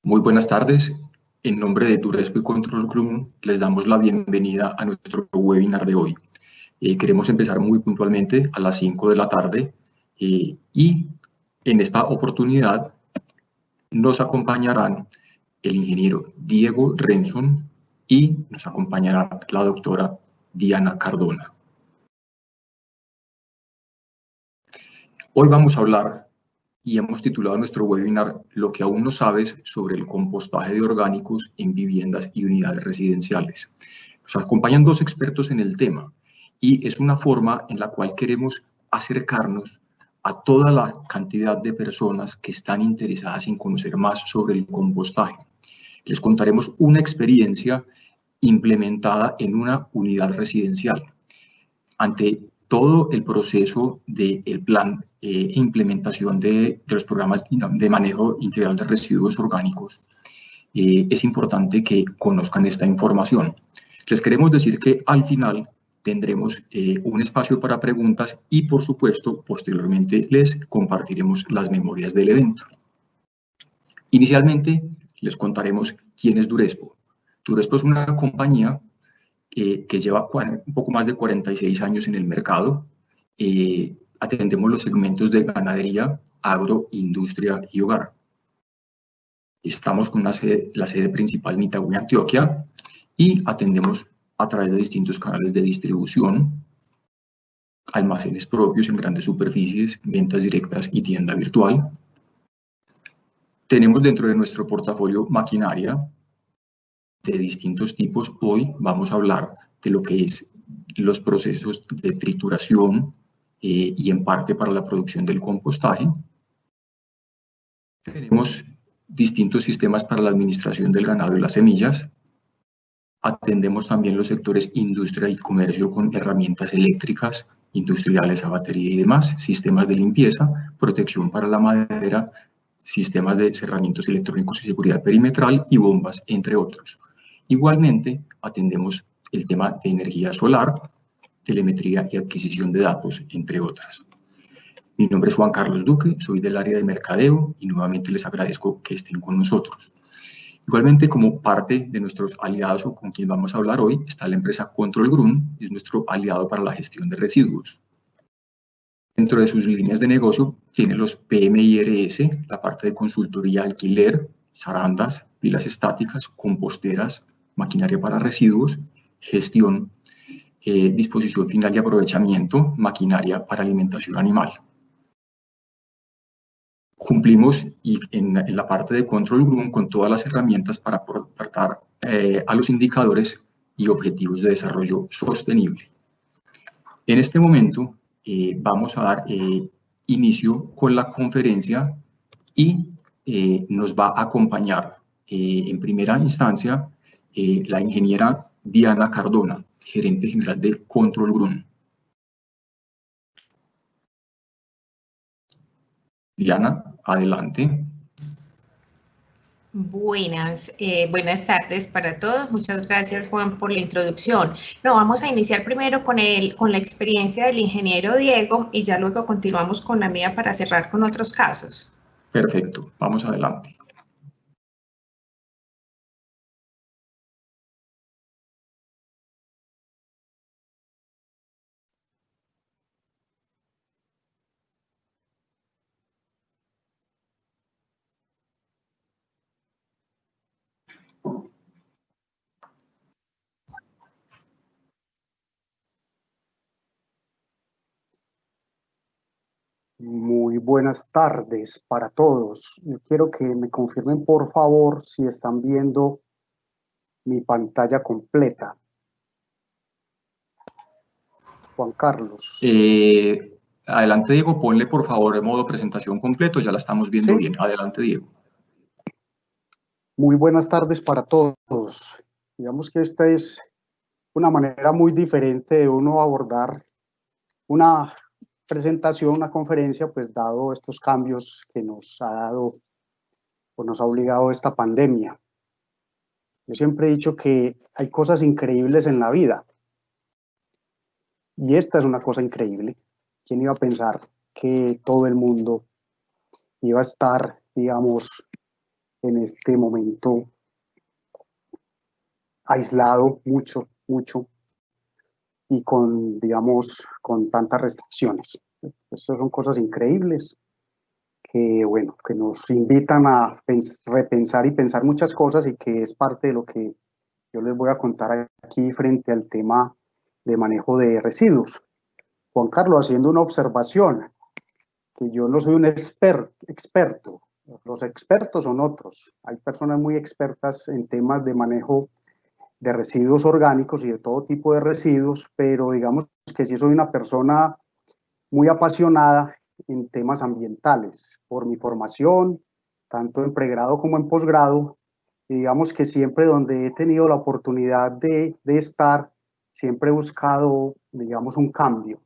Muy buenas tardes. En nombre de Turespo y Control Group, les damos la bienvenida a nuestro webinar de hoy. Queremos empezar muy puntualmente a las 5 de la tarde y en esta oportunidad nos acompañarán el ingeniero Diego Renson y nos acompañará la doctora Diana Cardona. Hoy vamos a hablar y hemos titulado nuestro webinar Lo que aún no sabes sobre el compostaje de orgánicos en viviendas y unidades residenciales. Nos acompañan dos expertos en el tema y es una forma en la cual queremos acercarnos a toda la cantidad de personas que están interesadas en conocer más sobre el compostaje. Les contaremos una experiencia implementada en una unidad residencial. Ante todo el proceso del plan e implementación de los programas de manejo integral de residuos orgánicos, es importante que conozcan esta información. Les queremos decir que al final tendremos un espacio para preguntas y, por supuesto, posteriormente les compartiremos las memorias del evento. Inicialmente, les contaremos quién es Durespo. Durespo es una compañía que lleva un poco más de 46 años en el mercado. Atendemos los segmentos de ganadería, agro, industria y hogar. Estamos con la sede principal en Itagüí, Antioquia, y atendemos a través de distintos canales de distribución, almacenes propios en grandes superficies, ventas directas y tienda virtual. Tenemos dentro de nuestro portafolio maquinaria de distintos tipos. Hoy vamos a hablar de lo que es los procesos de trituración y en parte para la producción del compostaje. Tenemos distintos sistemas para la administración del ganado y las semillas. Atendemos también los sectores industria y comercio con herramientas eléctricas, industriales a batería y demás, sistemas de limpieza, protección para la madera, sistemas de cerramientos electrónicos y seguridad perimetral y bombas, entre otros. Igualmente, atendemos el tema de energía solar, telemetría y adquisición de datos, entre otras. Mi nombre es Juan Carlos Duque, soy del área de mercadeo y nuevamente les agradezco que estén con nosotros. Igualmente, como parte de nuestros aliados o con quien vamos a hablar hoy, está la empresa Control Group, que es nuestro aliado para la gestión de residuos. Dentro de sus líneas de negocio tiene los PMIRS, la parte de consultoría, alquiler, zarandas, pilas estáticas, composteras, maquinaria para residuos, gestión, disposición final y aprovechamiento, maquinaria para alimentación animal. Cumplimos en la parte de Control Group con todas las herramientas para aportar a los indicadores y objetivos de desarrollo sostenible. En este momento vamos a dar inicio con la conferencia y nos va a acompañar en primera instancia la ingeniera Diana Cardona, gerente general de Control Group. Diana, adelante. Buenas tardes para todos. Muchas gracias, Juan, por la introducción. Vamos a iniciar primero con la experiencia del ingeniero Diego y ya luego continuamos con la mía para cerrar con otros casos. Perfecto, vamos adelante. Muy buenas tardes para todos. Yo quiero que me confirmen, por favor, si están viendo mi pantalla completa. Juan Carlos. Adelante, Diego, ponle por favor en modo presentación completo, ya la estamos viendo bien. Adelante, Diego. Muy buenas tardes para todos. Digamos que esta es una manera muy diferente de uno abordar una presentación, una conferencia, pues dado estos cambios que nos ha dado o nos ha obligado esta pandemia. Yo siempre he dicho que hay cosas increíbles en la vida y esta es una cosa increíble. ¿Quién iba a pensar que todo el mundo iba a estar, digamos, en este momento aislado mucho, y con, digamos, con tantas restricciones. Estas son cosas increíbles que, bueno, que nos invitan a repensar y pensar muchas cosas, y que es parte de lo que yo les voy a contar aquí frente al tema de manejo de residuos. Juan Carlos, haciendo una observación, que yo no soy un experto, los expertos son otros. Hay personas muy expertas en temas de manejo de residuos orgánicos y de todo tipo de residuos, pero digamos que sí soy una persona muy apasionada en temas ambientales, por mi formación, tanto en pregrado como en posgrado, y digamos que siempre donde he tenido la oportunidad de estar, siempre he buscado, digamos, un cambio.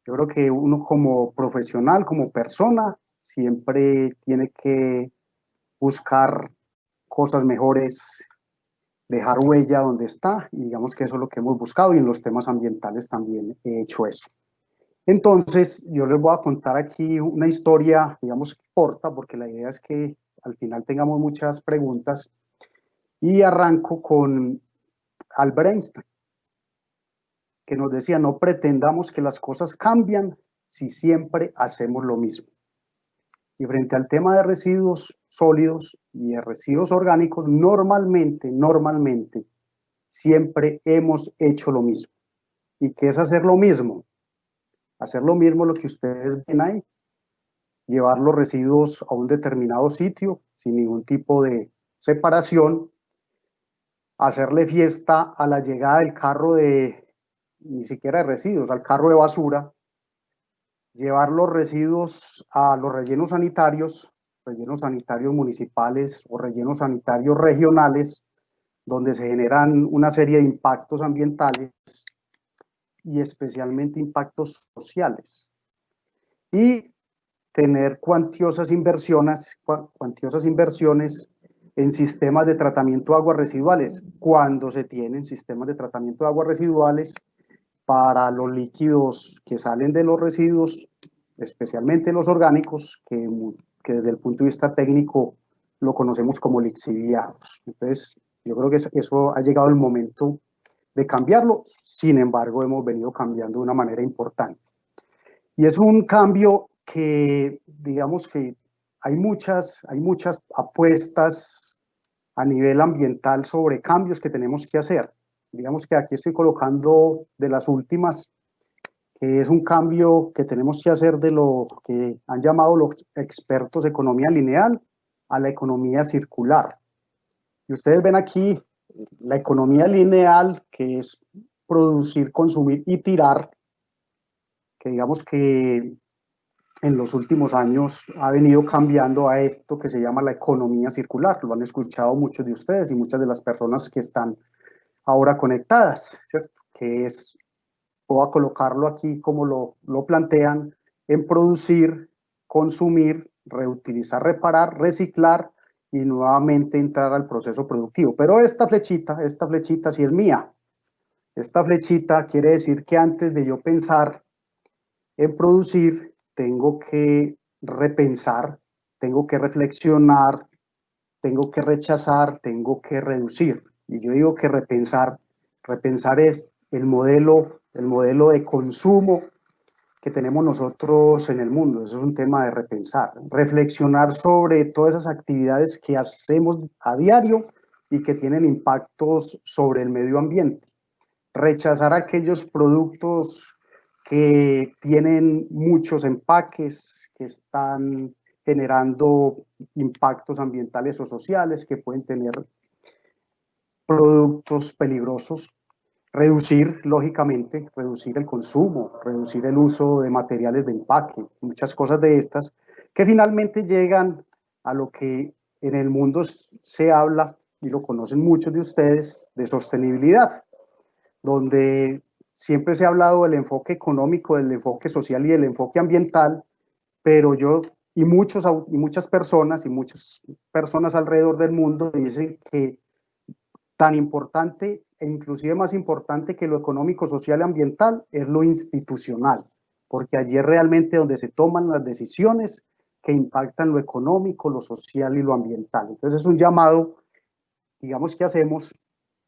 Yo creo que uno como profesional, como persona, siempre tiene que buscar cosas mejores, dejar huella donde está, y digamos que eso es lo que hemos buscado, y en los temas ambientales también he hecho eso. Entonces, yo les voy a contar aquí una historia, digamos, corta, porque la idea es que al final tengamos muchas preguntas, y arranco con Albert Einstein, que nos decía: no pretendamos que las cosas cambian si siempre hacemos lo mismo. Y frente al tema de residuos sólidos y de residuos orgánicos, normalmente, siempre hemos hecho lo mismo. ¿Y qué es hacer lo mismo? Hacer lo mismo lo que ustedes ven ahí: llevar los residuos a un determinado sitio sin ningún tipo de separación, hacerle fiesta a la llegada del carro ni siquiera de residuos, al carro de basura, llevar los residuos a los rellenos sanitarios municipales o rellenos sanitarios regionales, donde se generan una serie de impactos ambientales y especialmente impactos sociales, y tener cuantiosas inversiones en sistemas de tratamiento de aguas residuales, cuando se tienen sistemas de tratamiento de aguas residuales para los líquidos que salen de los residuos, especialmente los orgánicos, que desde el punto de vista técnico lo conocemos como lixiviados. Entonces, yo creo que eso ha llegado el momento de cambiarlo. Sin embargo, hemos venido cambiando de una manera importante. Y es un cambio que, digamos que hay muchas apuestas a nivel ambiental sobre cambios que tenemos que hacer. Digamos que aquí estoy colocando de las últimas, que es un cambio que tenemos que hacer de lo que han llamado los expertos economía lineal a la economía circular. Y ustedes ven aquí la economía lineal, que es producir, consumir y tirar, que digamos que en los últimos años ha venido cambiando a esto que se llama la economía circular. Lo han escuchado muchos de ustedes y muchas de las personas que están ahora conectadas, ¿cierto? Que es, voy a colocarlo aquí como lo plantean, en producir, consumir, reutilizar, reparar, reciclar y nuevamente entrar al proceso productivo. Pero esta flechita sí es mía. Esta flechita quiere decir que antes de yo pensar en producir, tengo que repensar, tengo que reflexionar, tengo que rechazar, tengo que reducir. Y yo digo que repensar es el modelo de consumo que tenemos nosotros en el mundo. Eso es un tema de repensar, reflexionar sobre todas esas actividades que hacemos a diario y que tienen impactos sobre el medio ambiente. Rechazar aquellos productos que tienen muchos empaques, que están generando impactos ambientales o sociales, que pueden tener productos peligrosos. Reducir, lógicamente, reducir el consumo, reducir el uso de materiales de empaque, muchas cosas de estas, que finalmente llegan a lo que en el mundo se habla, y lo conocen muchos de ustedes, de sostenibilidad, donde siempre se ha hablado del enfoque económico, del enfoque social y del enfoque ambiental, pero yo y muchas personas alrededor del mundo dicen que tan importante e inclusive más importante que lo económico, social y ambiental es lo institucional, porque allí es realmente donde se toman las decisiones que impactan lo económico, lo social y lo ambiental. Entonces es un llamado, digamos, que hacemos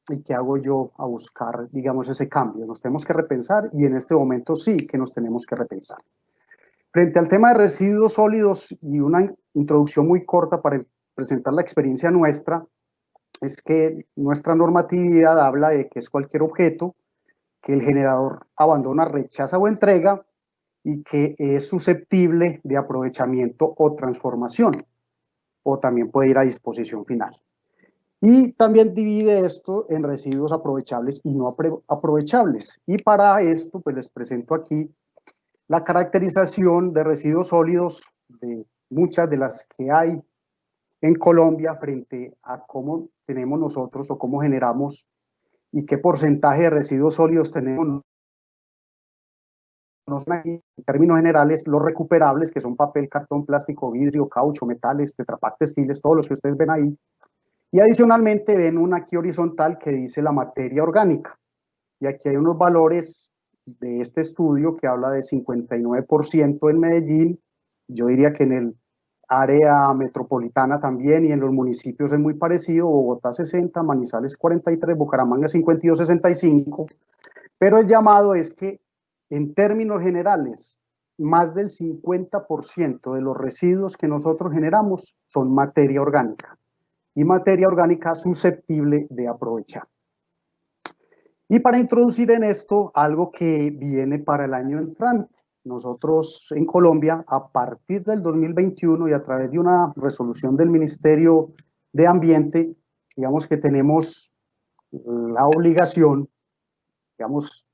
y que hago yo a buscar, digamos, ese cambio. Nos tenemos que repensar y en este momento sí que nos tenemos que repensar. Frente al tema de residuos sólidos y una introducción muy corta para presentar la experiencia nuestra, es que nuestra normatividad habla de que es cualquier objeto que el generador abandona, rechaza o entrega y que es susceptible de aprovechamiento o transformación, o también puede ir a disposición final. Y también divide esto en residuos aprovechables y no aprovechables. Y para esto, pues les presento aquí la caracterización de residuos sólidos de muchas de las que hay en Colombia frente a cómo tenemos nosotros o cómo generamos y qué porcentaje de residuos sólidos tenemos. En términos generales, los recuperables, que son papel, cartón, plástico, vidrio, caucho, metales, tetrapack, textiles, todos los que ustedes ven ahí. Y adicionalmente ven una aquí horizontal que dice la materia orgánica. Y aquí hay unos valores de este estudio que habla de 59% en Medellín. Yo diría que en el área metropolitana también y en los municipios es muy parecido. Bogotá 60, Manizales 43, Bucaramanga 52, 65. Pero el llamado es que en términos generales, más del 50% de los residuos que nosotros generamos son materia orgánica y materia orgánica susceptible de aprovechar. Y para introducir en esto algo que viene para el año entrante, nosotros en Colombia, a partir del 2021 y a través de una resolución del Ministerio de Ambiente, digamos que tenemos la obligación, digamos,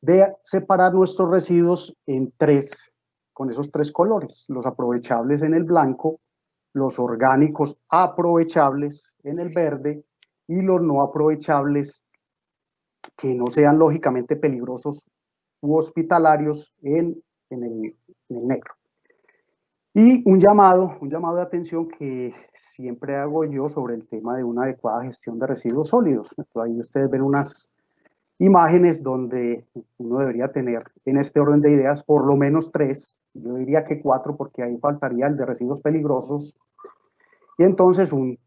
de separar nuestros residuos en tres, con esos tres colores, los aprovechables en el blanco, los orgánicos aprovechables en el verde y los no aprovechables que no sean lógicamente peligrosos u hospitalarios en el negro. Y un llamado de atención que siempre hago yo sobre el tema de una adecuada gestión de residuos sólidos. Entonces, ahí ustedes ven unas imágenes donde uno debería tener en este orden de ideas por lo menos tres, yo diría que cuatro porque ahí faltaría el de residuos peligrosos, y entonces un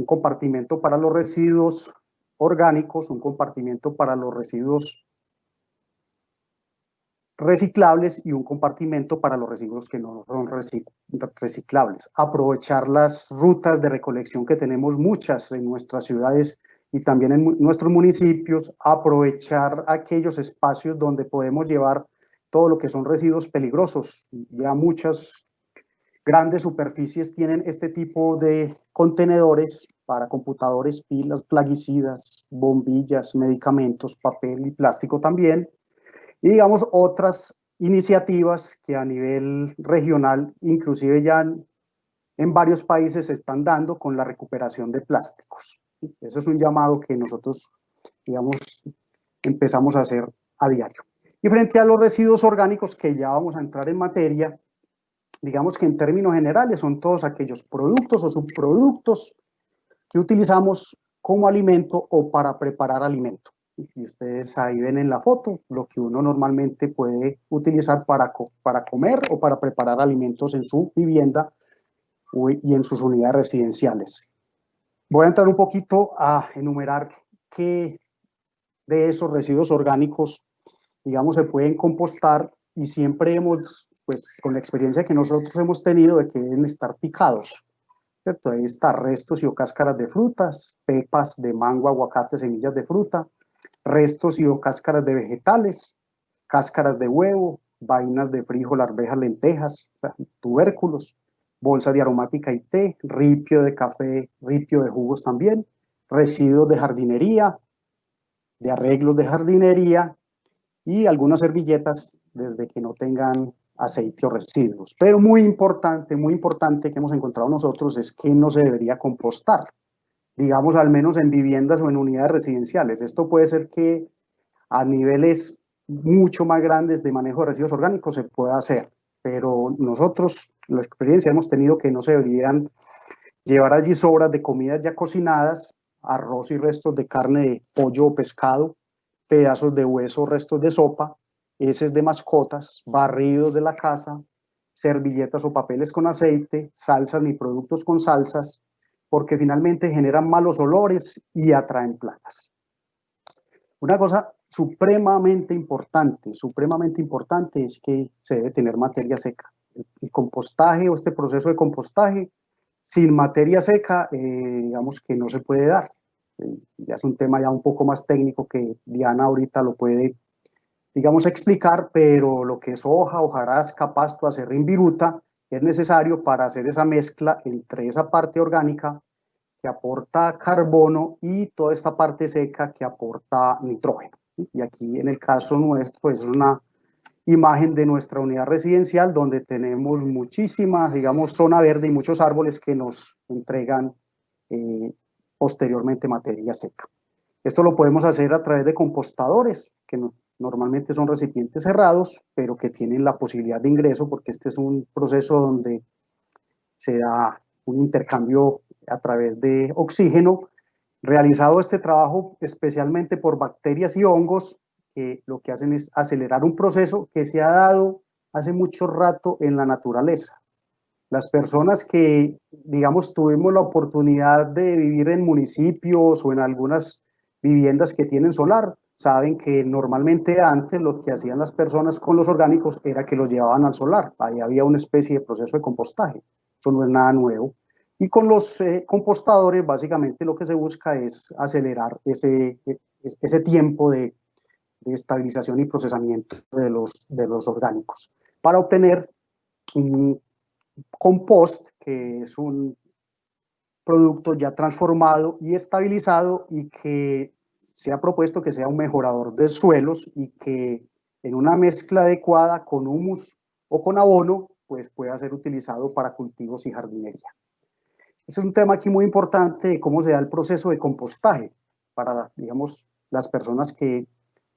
compartimento para los residuos orgánicos, un compartimento para los residuos reciclables y un compartimento para los residuos que no son reciclables. Aprovechar las rutas de recolección que tenemos muchas en nuestras ciudades y también en nuestros municipios, aprovechar aquellos espacios donde podemos llevar todo lo que son residuos peligrosos. Ya muchas grandes superficies tienen este tipo de contenedores para computadores, pilas, plaguicidas, bombillas, medicamentos, papel y plástico también. Y digamos otras iniciativas que a nivel regional, inclusive ya en varios países se están dando con la recuperación de plásticos. Ese es un llamado que nosotros, digamos, empezamos a hacer a diario. Y frente a los residuos orgánicos, que ya vamos a entrar en materia, digamos que en términos generales son todos aquellos productos o subproductos que utilizamos como alimento o para preparar alimento. Y ustedes ahí ven en la foto lo que uno normalmente puede utilizar para comer o para preparar alimentos en su vivienda y en sus unidades residenciales. Voy a entrar un poquito a enumerar qué de esos residuos orgánicos, digamos, se pueden compostar, y siempre hemos, pues con la experiencia que nosotros hemos tenido de que deben estar picados, ¿cierto? Ahí está restos y o cáscaras de frutas, pepas de mango, aguacate, semillas de fruta, restos y o cáscaras de vegetales, cáscaras de huevo, vainas de frijol, arvejas, lentejas, tubérculos, bolsa de aromática y té, ripio de café, ripio de jugos también, residuos de jardinería, de arreglos de jardinería y algunas servilletas desde que no tengan aceite o residuos. Pero muy importante que hemos encontrado nosotros es que no se debería compostar, digamos al menos en viviendas o en unidades residenciales. Esto puede ser que a niveles mucho más grandes de manejo de residuos orgánicos se pueda hacer, pero nosotros la experiencia hemos tenido que no se deberían llevar allí sobras de comidas ya cocinadas, arroz y restos de carne de pollo o pescado, pedazos de hueso, restos de sopa, heces de mascotas, barridos de la casa, servilletas o papeles con aceite, salsas ni productos con salsas, porque finalmente generan malos olores y atraen plagas. Una cosa supremamente importante es que se debe tener materia seca. El compostaje o este proceso de compostaje sin materia seca, digamos que no se puede dar. Ya es un tema ya un poco más técnico que Diana ahorita lo puede, digamos, explicar, pero lo que es hoja, hojarasca, pasto, acerrín, viruta, es necesario para hacer esa mezcla entre esa parte orgánica que aporta carbono y toda esta parte seca que aporta nitrógeno. Y aquí en el caso nuestro pues, es una imagen de nuestra unidad residencial donde tenemos muchísima, digamos, zona verde y muchos árboles que nos entregan posteriormente materia seca. Esto lo podemos hacer a través de compostadores, que normalmente son recipientes cerrados, pero que tienen la posibilidad de ingreso, porque este es un proceso donde se da un intercambio a través de oxígeno. Realizado este trabajo especialmente por bacterias y hongos, que lo que hacen es acelerar un proceso que se ha dado hace mucho rato en la naturaleza. Las personas que, digamos, tuvimos la oportunidad de vivir en municipios o en algunas viviendas que tienen solar, saben que normalmente antes lo que hacían las personas con los orgánicos era que los llevaban al solar. Ahí había una especie de proceso de compostaje. Eso no es nada nuevo. Y con los compostadores, básicamente lo que se busca es acelerar ese tiempo de estabilización y procesamiento de los orgánicos para obtener un compost, que es un producto ya transformado y estabilizado y que se ha propuesto que sea un mejorador de suelos y que en una mezcla adecuada con humus o con abono, pues pueda ser utilizado para cultivos y jardinería. Ese es un tema aquí muy importante de cómo se da el proceso de compostaje para, digamos, las personas que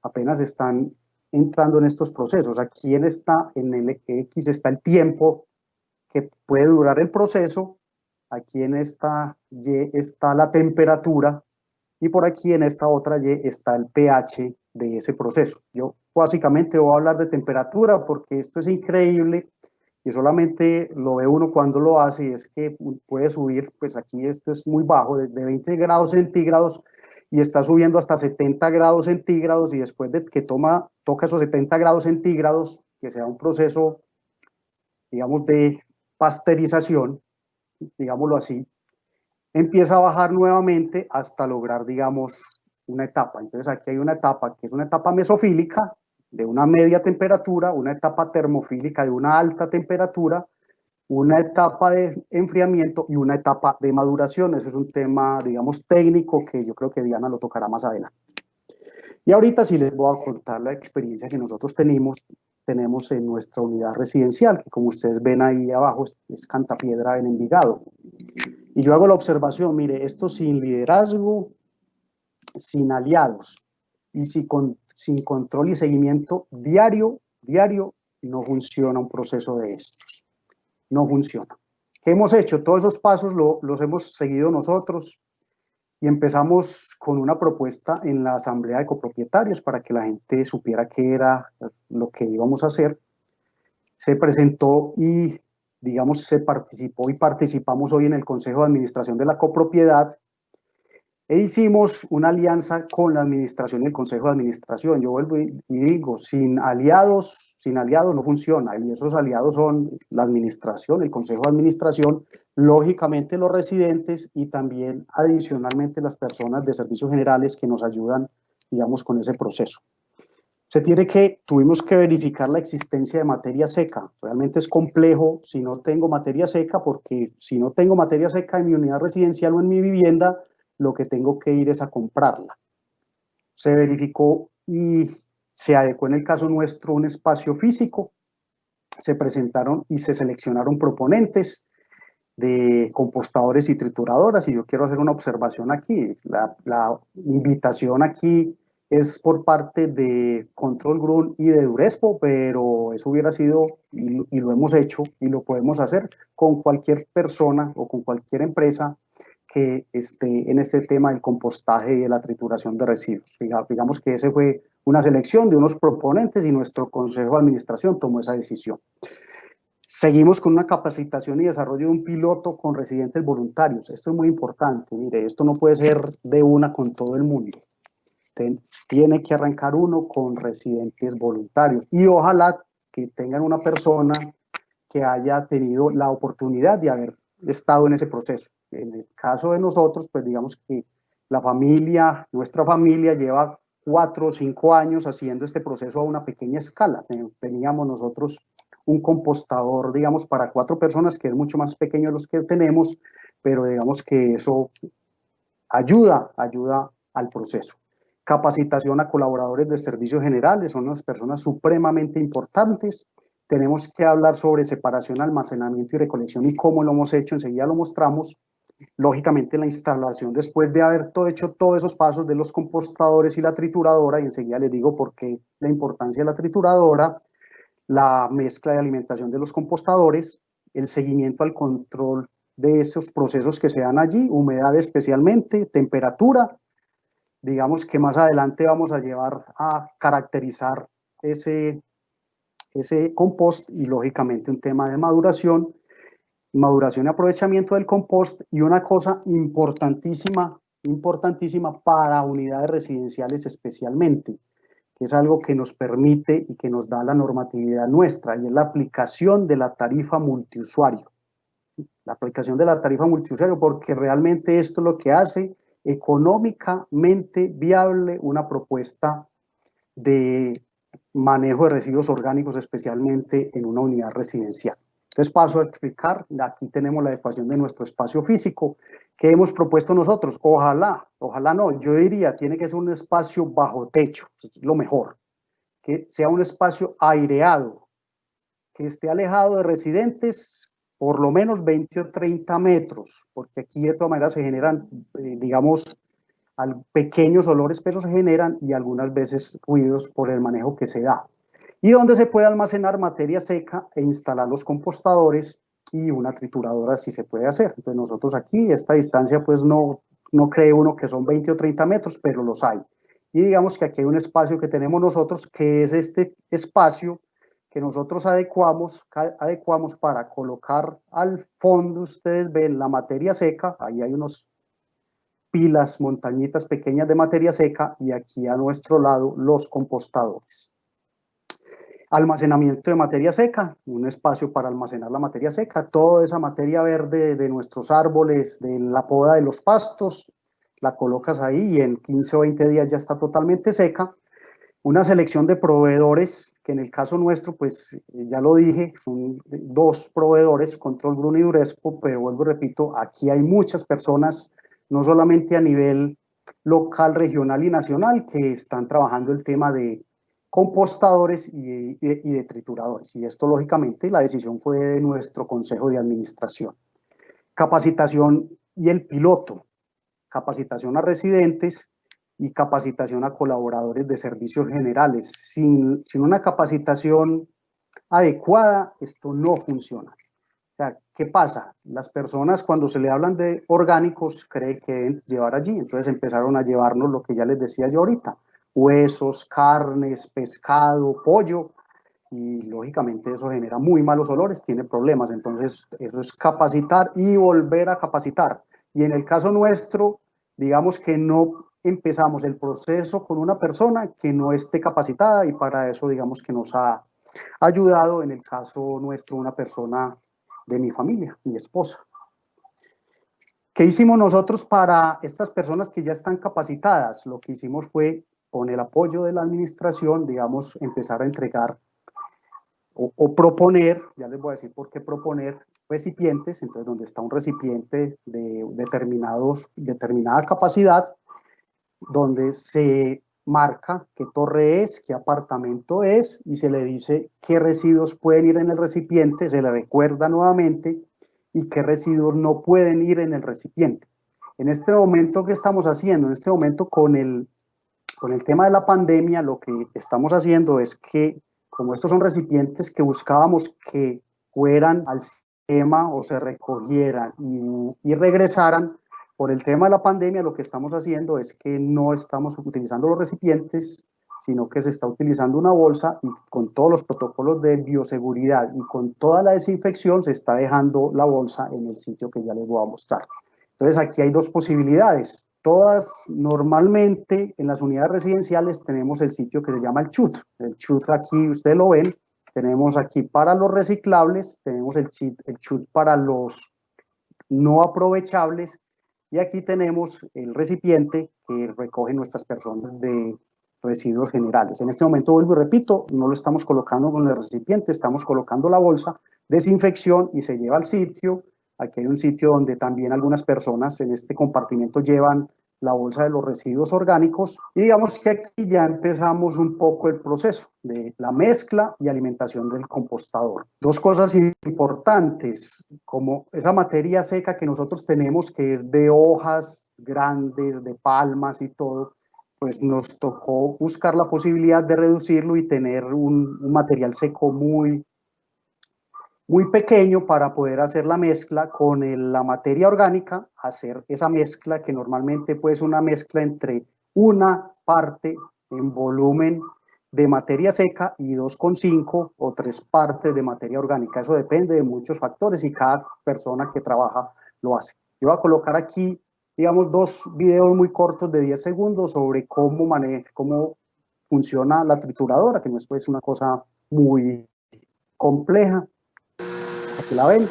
apenas están entrando en estos procesos. Aquí en el X está el tiempo que puede durar el proceso, aquí en esta Y está la temperatura y por aquí en esta otra Y está el pH de ese proceso. Yo básicamente voy a hablar de temperatura porque esto es increíble y solamente lo ve uno cuando lo hace, y es que puede subir, pues aquí esto es muy bajo, de 20 grados centígrados y está subiendo hasta 70 grados centígrados, y después de que toca esos 70 grados centígrados, que sea un proceso, digamos, de pasteurización, digámoslo así, empieza a bajar nuevamente hasta lograr, digamos, una etapa. Entonces aquí hay una etapa que es una etapa mesofílica, de una media temperatura, una etapa termofílica de una alta temperatura, una etapa de enfriamiento y una etapa de maduración. Ese es un tema, digamos, técnico que yo creo que Diana lo tocará más adelante. Y ahorita sí les voy a contar la experiencia que nosotros tenemos en nuestra unidad residencial, que como ustedes ven ahí abajo es Cantapiedra en Envigado. Y yo hago la observación, mire, esto sin liderazgo, sin aliados y sin control y seguimiento diario, no funciona un proceso de estos. No funciona. ¿Qué hemos hecho? Todos esos pasos los hemos seguido nosotros y empezamos con una propuesta en la asamblea de copropietarios para que la gente supiera qué era lo que íbamos a hacer. Se presentó y, digamos, se participó y participamos hoy en el Consejo de Administración de la Copropiedad e hicimos una alianza con la administración y el Consejo de Administración. Yo vuelvo y digo, sin aliados no funciona, y esos aliados son la administración, el Consejo de Administración, lógicamente los residentes y también adicionalmente las personas de servicios generales que nos ayudan, digamos, con ese proceso. Tuvimos que verificar la existencia de materia seca. Realmente es complejo si no tengo materia seca, porque si no tengo materia seca en mi unidad residencial o en mi vivienda, lo que tengo que ir es a comprarla. Se verificó y se adecuó en el caso nuestro un espacio físico, se presentaron y se seleccionaron proponentes de compostadores y trituradoras, y yo quiero hacer una observación aquí. La invitación aquí es por parte de Control Grun y de Durespo, pero eso hubiera sido, y lo hemos hecho, y lo podemos hacer con cualquier persona o con cualquier empresa que esté en este tema del compostaje y de la trituración de residuos. Digamos que ese fue una selección de unos proponentes y nuestro Consejo de Administración tomó esa decisión. Seguimos con una capacitación y desarrollo de un piloto con residentes voluntarios. Esto es muy importante. Mire, esto no puede ser de una con todo el mundo. Tiene que arrancar uno con residentes voluntarios. Y ojalá que tengan una persona que haya tenido la oportunidad de haber estado en ese proceso. En el caso de nosotros, pues digamos que la familia, nuestra familia lleva 4 o 5 años haciendo este proceso a una pequeña escala. Teníamos nosotros un compostador, digamos, para 4 personas, que es mucho más pequeño de los que tenemos, pero digamos que eso ayuda al proceso. Capacitación a colaboradores de servicios generales, son unas personas supremamente importantes. Tenemos que hablar sobre separación, almacenamiento y recolección y cómo lo hemos hecho, enseguida lo mostramos. Lógicamente la instalación, después de haber hecho todos esos pasos de los compostadores y la trituradora, y enseguida les digo por qué la importancia de la trituradora, la mezcla de alimentación de los compostadores, el seguimiento al control de esos procesos que se dan allí, humedad especialmente, temperatura. Digamos que más adelante vamos a llevar a caracterizar ese compost y lógicamente un tema de maduración y aprovechamiento del compost, y una cosa importantísima para unidades residenciales especialmente, que es algo que nos permite y que nos da la normatividad nuestra, y es la aplicación de la tarifa multiusuario. La aplicación de la tarifa multiusuario, porque realmente esto es lo que hace económicamente viable una propuesta de manejo de residuos orgánicos, especialmente en una unidad residencial. Entonces paso a explicar, aquí tenemos la adecuación de nuestro espacio físico que hemos propuesto nosotros. Ojalá no, yo diría, tiene que ser un espacio bajo techo, es lo mejor, que sea un espacio aireado, que esté alejado de residentes por lo menos 20 o 30 metros, porque aquí de todas maneras se generan, digamos, pequeños olores espesos se generan y algunas veces ruidos por el manejo que se da. Y donde se puede almacenar materia seca e instalar los compostadores y una trituradora si se puede hacer. Entonces nosotros aquí, esta distancia pues no cree uno que son 20 o 30 metros, pero los hay. Y digamos que aquí hay un espacio que tenemos nosotros, que es este espacio que nosotros adecuamos para colocar al fondo, ustedes ven la materia seca, ahí hay unos pilas, montañitas pequeñas de materia seca, y aquí a nuestro lado los compostadores. Almacenamiento de materia seca, un espacio para almacenar la materia seca, toda esa materia verde de nuestros árboles, de la poda de los pastos, la colocas ahí y en 15 o 20 días ya está totalmente seca. Una selección de proveedores, que en el caso nuestro, pues ya lo dije, son 2 proveedores, Control Bruno y Duresco, pero vuelvo y repito, aquí hay muchas personas, no solamente a nivel local, regional y nacional, que están trabajando el tema de compostadores y de trituradores. Y esto, lógicamente, la decisión fue de nuestro Consejo de Administración. Capacitación y el piloto, capacitación a residentes y capacitación a colaboradores de servicios generales. Sin una capacitación adecuada, esto no funciona. O sea, ¿qué pasa? Las personas cuando se le hablan de orgánicos creen que deben llevar allí, entonces empezaron a llevarnos lo que ya les decía yo ahorita, huesos, carnes, pescado, pollo, y lógicamente eso genera muy malos olores, tiene problemas. Entonces eso es capacitar y volver a capacitar. Y en el caso nuestro, digamos que no empezamos el proceso con una persona que no esté capacitada, y para eso digamos que nos ha ayudado en el caso nuestro una persona de mi familia, mi esposa. ¿Qué hicimos nosotros para estas personas que ya están capacitadas? Lo que hicimos fue, con el apoyo de la administración, digamos, empezar a entregar o proponer, ya les voy a decir por qué proponer, recipientes. Entonces donde está un recipiente de determinada capacidad, donde se marca qué torre es, qué apartamento es, y se le dice qué residuos pueden ir en el recipiente, se le recuerda nuevamente, y qué residuos no pueden ir en el recipiente. En este momento, ¿qué estamos haciendo? En este momento, con el tema de la pandemia, lo que estamos haciendo es que, como estos son recipientes que buscábamos que fueran al sistema o se recogieran y regresaran, por el tema de la pandemia, lo que estamos haciendo es que no estamos utilizando los recipientes, sino que se está utilizando una bolsa y con todos los protocolos de bioseguridad y con toda la desinfección se está dejando la bolsa en el sitio que ya les voy a mostrar. Entonces aquí hay dos posibilidades. Todas normalmente en las unidades residenciales tenemos el sitio que se llama el chute. El chute aquí ustedes lo ven, tenemos aquí para los reciclables, tenemos el chute para los no aprovechables y aquí tenemos el recipiente que recoge nuestras personas de residuos generales. En este momento, vuelvo y repito, no lo estamos colocando con el recipiente, estamos colocando la bolsa, desinfección y se lleva al sitio. Aquí hay un sitio donde también algunas personas en este compartimento llevan la bolsa de los residuos orgánicos y digamos que aquí ya empezamos un poco el proceso de la mezcla y alimentación del compostador. Dos cosas importantes, como esa materia seca que nosotros tenemos que es de hojas grandes, de palmas y todo, pues nos tocó buscar la posibilidad de reducirlo y tener un material seco muy pequeño para poder hacer la mezcla con la materia orgánica, hacer esa mezcla que normalmente puede ser una mezcla entre una parte en volumen de materia seca y 2,5 o 3 partes de materia orgánica. Eso depende de muchos factores y cada persona que trabaja lo hace. Yo voy a colocar aquí, digamos, dos videos muy cortos de 10 segundos sobre cómo funciona la trituradora, que no es una cosa muy compleja. Aquí la ven,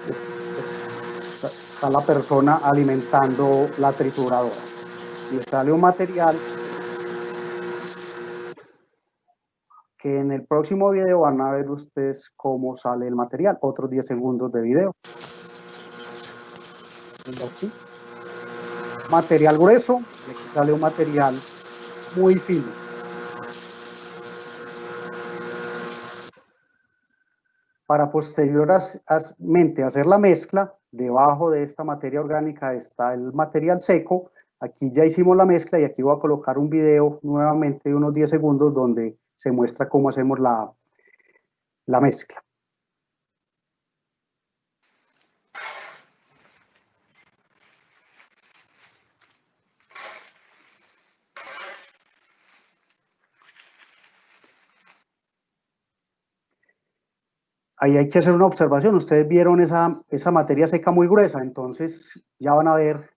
está la persona alimentando la trituradora y sale un material que en el próximo video van a ver ustedes cómo sale el material, otros 10 segundos de video. Aquí. Material grueso, y aquí sale un material muy fino. Para posteriormente hacer la mezcla, debajo de esta materia orgánica está el material seco. Aquí ya hicimos la mezcla y aquí voy a colocar un video nuevamente de unos 10 segundos donde se muestra cómo hacemos la mezcla. Ahí hay que hacer una observación. Ustedes vieron esa materia seca muy gruesa, entonces ya van a ver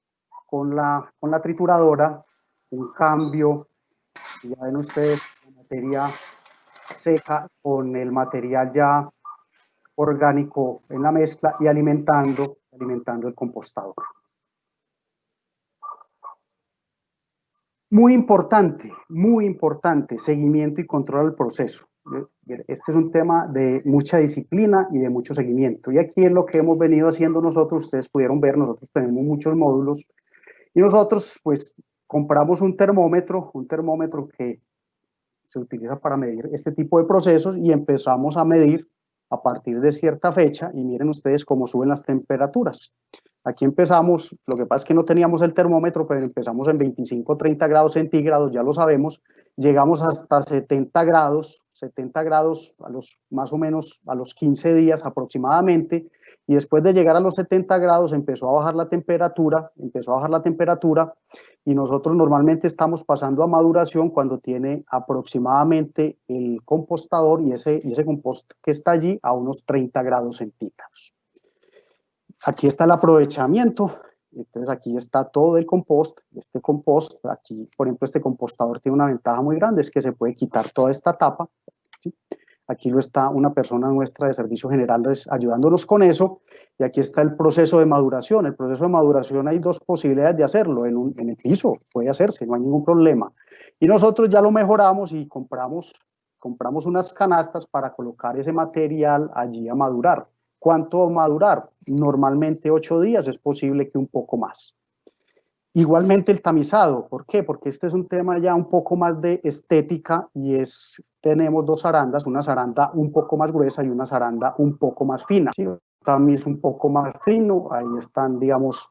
con la trituradora un cambio. Ya ven ustedes la materia seca con el material ya orgánico en la mezcla y alimentando el compostador. Muy importante, seguimiento y control del proceso. Este es un tema de mucha disciplina y de mucho seguimiento. Y aquí es lo que hemos venido haciendo nosotros. Ustedes pudieron ver, nosotros tenemos muchos módulos y nosotros pues compramos un termómetro que se utiliza para medir este tipo de procesos y empezamos a medir a partir de cierta fecha y miren ustedes cómo suben las temperaturas. Aquí empezamos, lo que pasa es que no teníamos el termómetro, pero empezamos en 25, 30 grados centígrados, ya lo sabemos, llegamos hasta 70 grados a los, más o menos a los 15 días aproximadamente, y después de llegar a los 70 grados empezó a bajar la temperatura, y nosotros normalmente estamos pasando a maduración cuando tiene aproximadamente el compostador y ese compost que está allí a unos 30 grados centígrados. Aquí está el aprovechamiento, entonces aquí está todo el compost. Este compost, aquí por ejemplo este compostador tiene una ventaja muy grande, es que se puede quitar toda esta tapa, ¿sí? Aquí lo está una persona nuestra de servicios generales ayudándonos con eso, y aquí está el proceso de maduración. El proceso de maduración hay dos posibilidades de hacerlo, en el piso puede hacerse, no hay ningún problema, y nosotros ya lo mejoramos y compramos unas canastas para colocar ese material allí a madurar. ¿Cuánto va a madurar? Normalmente 8 días, es posible que un poco más. Igualmente el tamizado, ¿por qué? Porque este es un tema ya un poco más de estética y tenemos dos zarandas, una zaranda un poco más gruesa y una zaranda un poco más fina. ¿Sí? Tamiz un poco más fino, ahí están, digamos,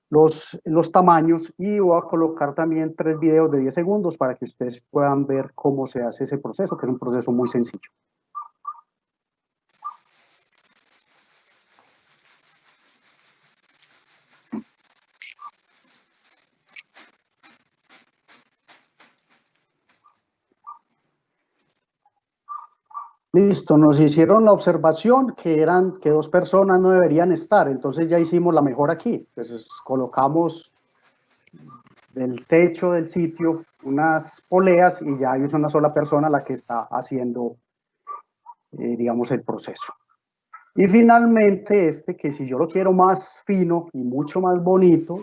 los tamaños, y voy a colocar también 3 videos de 10 segundos para que ustedes puedan ver cómo se hace ese proceso, que es un proceso muy sencillo. Listo, nos hicieron la observación que 2 personas no deberían estar, entonces ya hicimos la mejora aquí. Entonces colocamos del techo del sitio unas poleas y ya es una sola persona la que está haciendo, digamos, el proceso. Y finalmente que si yo lo quiero más fino y mucho más bonito,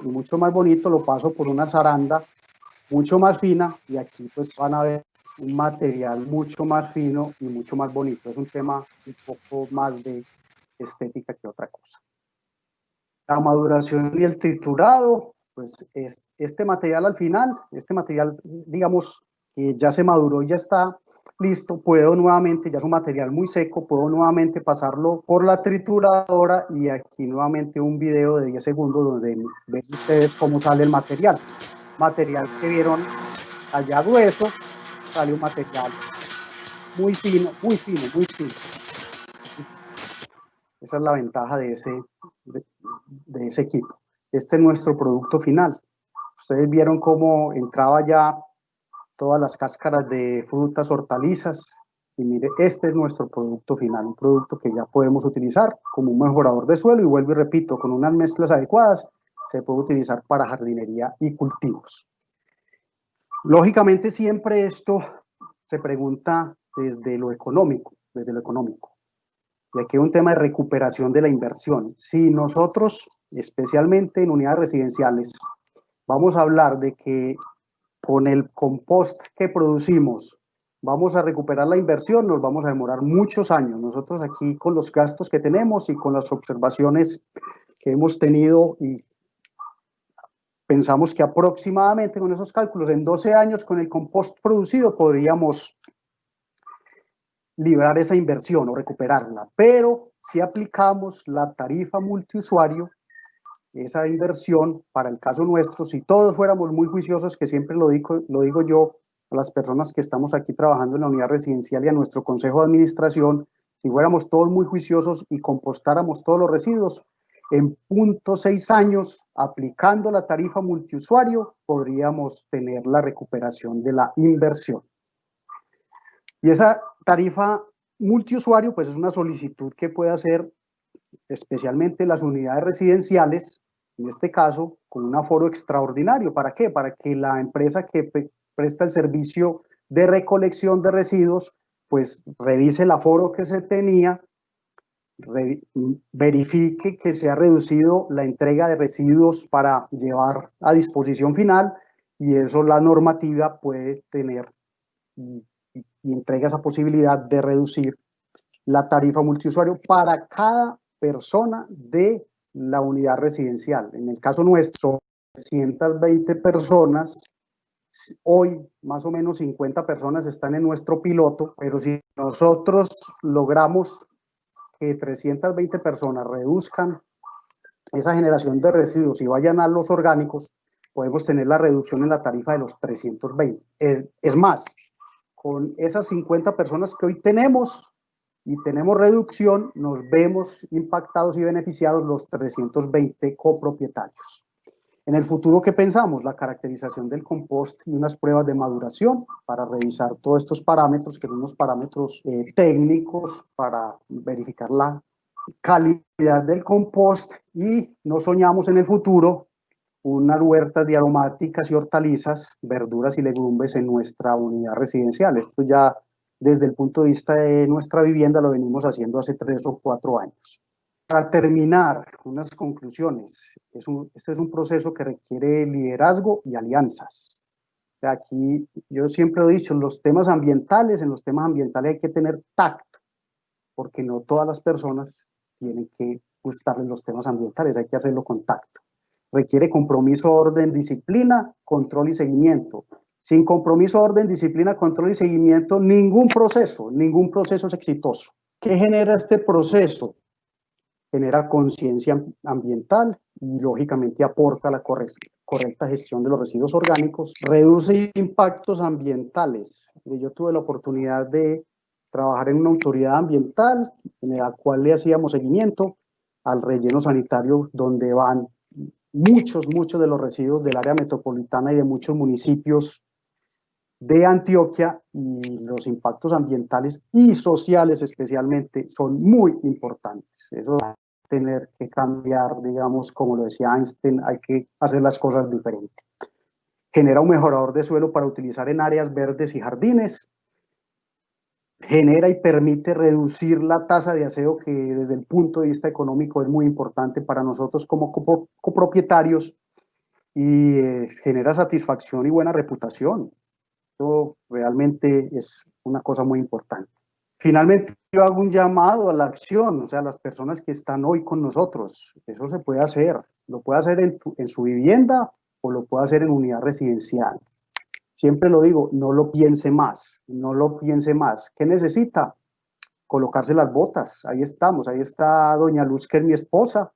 lo paso por una zaranda mucho más fina y aquí pues van a ver un material mucho más fino y mucho más bonito. Es un tema un poco más de estética que otra cosa. La maduración y el triturado, pues este material al final, digamos que ya se maduró y ya está listo, puedo nuevamente, ya es un material muy seco, puedo nuevamente pasarlo por la trituradora y aquí nuevamente un video de 10 segundos donde ven ustedes cómo sale el material. Material que vieron allá grueso, sale un material muy fino, muy fino, muy fino. Esa es la ventaja de ese equipo. Este es nuestro producto final. Ustedes vieron cómo entraba ya todas las cáscaras de frutas, hortalizas, y mire, este es nuestro producto final, un producto que ya podemos utilizar como un mejorador de suelo y vuelvo y repito, con unas mezclas adecuadas se puede utilizar para jardinería y cultivos. Lógicamente siempre esto se pregunta desde lo económico, y aquí hay un tema de recuperación de la inversión. Si nosotros, especialmente en unidades residenciales, vamos a hablar de que con el compost que producimos vamos a recuperar la inversión, nos vamos a demorar muchos años. Nosotros aquí con los gastos que tenemos y con las observaciones que hemos tenido y pensamos que aproximadamente con esos cálculos en 12 años con el compost producido podríamos librar esa inversión o recuperarla, pero si aplicamos la tarifa multiusuario, esa inversión para el caso nuestro, si todos fuéramos muy juiciosos, que siempre lo digo yo a las personas que estamos aquí trabajando en la unidad residencial y a nuestro consejo de administración, si fuéramos todos muy juiciosos y compostáramos todos los residuos, en 0.6 años, aplicando la tarifa multiusuario, podríamos tener la recuperación de la inversión. Y esa tarifa multiusuario, pues es una solicitud que puede hacer especialmente las unidades residenciales, en este caso, con un aforo extraordinario. ¿Para qué? Para que la empresa que presta el servicio de recolección de residuos, pues revise el aforo que se tenía, verifique que se ha reducido la entrega de residuos para llevar a disposición final y eso la normativa puede tener y entrega esa posibilidad de reducir la tarifa multiusuario para cada persona de la unidad residencial. En el caso nuestro, 320 personas, hoy más o menos 50 personas están en nuestro piloto, pero si nosotros logramos que 320 personas reduzcan esa generación de residuos y vayan a los orgánicos, podemos tener la reducción en la tarifa de los 320. Es más, con esas 50 personas que hoy tenemos y tenemos reducción, nos vemos impactados y beneficiados los 320 copropietarios. En el futuro, ¿qué pensamos? La caracterización del compost y unas pruebas de maduración para revisar todos estos parámetros, que son unos parámetros técnicos para verificar la calidad del compost y no soñamos en el futuro unas huertas de aromáticas y hortalizas, verduras y legumbres en nuestra unidad residencial. Esto ya desde el punto de vista de nuestra vivienda lo venimos haciendo hace 3 o 4 años. Para terminar, unas conclusiones. Este es un proceso que requiere liderazgo y alianzas. Aquí yo siempre he dicho, en los temas ambientales hay que tener tacto, porque no todas las personas tienen que gustarles los temas ambientales, hay que hacerlo con tacto. Requiere compromiso, orden, disciplina, control y seguimiento. Sin compromiso, orden, disciplina, control y seguimiento, ningún proceso es exitoso. ¿Qué genera este proceso? Genera conciencia ambiental y lógicamente aporta la correcta gestión de los residuos orgánicos, reduce impactos ambientales. Yo tuve la oportunidad de trabajar en una autoridad ambiental en la cual le hacíamos seguimiento al relleno sanitario donde van muchos de los residuos del área metropolitana y de muchos municipios de Antioquia, y los impactos ambientales y sociales especialmente son muy importantes. Eso va a tener que cambiar, digamos, como lo decía Einstein, hay que hacer las cosas diferentes. Genera un mejorador de suelo para utilizar en áreas verdes y jardines. Genera y permite reducir la tasa de aseo, que desde el punto de vista económico es muy importante para nosotros como copropietarios, y genera satisfacción y buena reputación. Esto realmente es una cosa muy importante. Finalmente, yo hago un llamado a la acción, o sea, las personas que están hoy con nosotros. Eso se puede hacer, lo puede hacer en su vivienda o lo puede hacer en unidad residencial. Siempre lo digo, no lo piense más, no lo piense más. ¿Qué necesita? Colocarse las botas. Ahí estamos, ahí está doña Luz, que es mi esposa,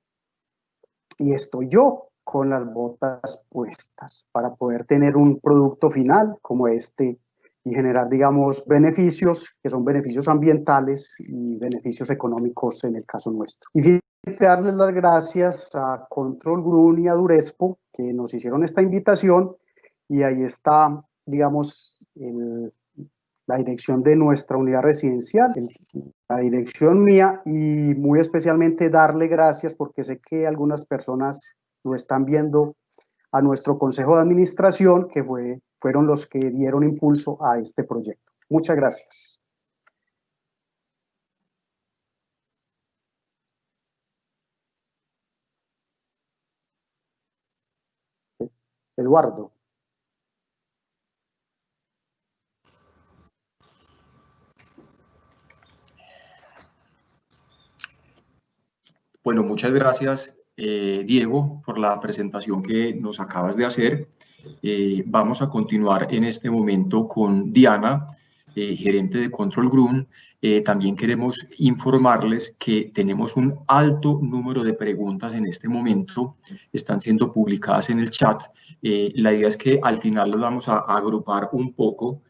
y estoy yo con las botas puestas para poder tener un producto final como este y generar, digamos, beneficios que son beneficios ambientales y beneficios económicos en el caso nuestro. Y finalmente, darles las gracias a Control Grun y a Durespo, que nos hicieron esta invitación, y ahí está, digamos, la dirección de nuestra unidad residencial, la dirección mía, y muy especialmente darle gracias porque sé que algunas personas lo están viendo, a nuestro consejo de administración, que fueron los que dieron impulso a este proyecto. Muchas gracias. Eduardo. Bueno, muchas gracias, Diego, por la presentación que nos acabas de hacer. Vamos a continuar en este momento con Diana, gerente de Control Grun. También queremos informarles que tenemos un alto número de preguntas en este momento, están siendo publicadas en el chat. La idea es que al final los vamos a agrupar un poco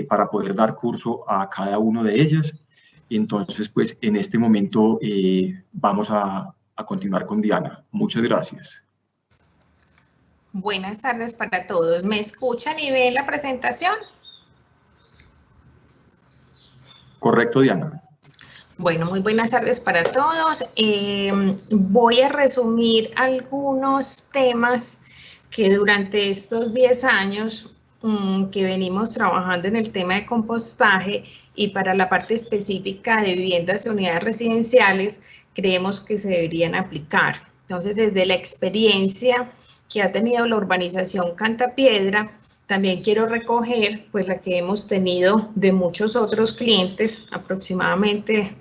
para poder dar curso a cada una de ellas. Entonces, pues en este momento vamos a continuar con Diana. Muchas gracias. Buenas tardes para todos. ¿Me escuchan y ven la presentación? Correcto, Diana. Bueno, muy buenas tardes para todos. Voy a resumir algunos temas que durante estos 10 años que venimos trabajando en el tema de compostaje, y para la parte específica de viviendas y unidades residenciales, creemos que se deberían aplicar. Entonces, desde la experiencia que ha tenido la urbanización Cantapiedra, también quiero recoger pues la que hemos tenido de muchos otros clientes. Aproximadamente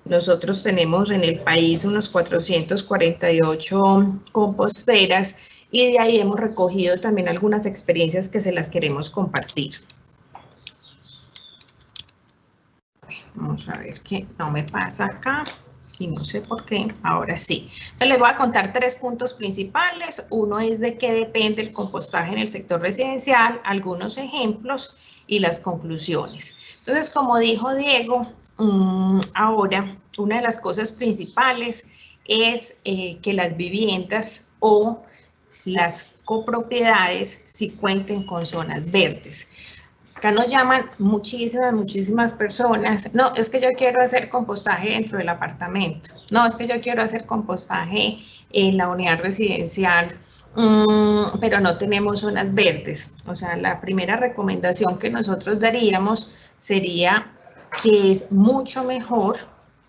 nosotros tenemos en el país unos 448 composteras, y de ahí hemos recogido también algunas experiencias que se las queremos compartir. Vamos a ver qué no me pasa acá. Y no sé por qué, ahora sí. Entonces, les voy a contar 3 puntos principales. Uno es de qué depende el compostaje en el sector residencial, algunos ejemplos y las conclusiones. Entonces, como dijo Diego, ahora una de las cosas principales es que las viviendas o las copropiedades sí cuenten con zonas verdes. Acá nos llaman muchísimas personas. No, es que yo quiero hacer compostaje dentro del apartamento. No, es que yo quiero hacer compostaje en la unidad residencial, pero no tenemos zonas verdes. O sea, la primera recomendación que nosotros daríamos sería que es mucho mejor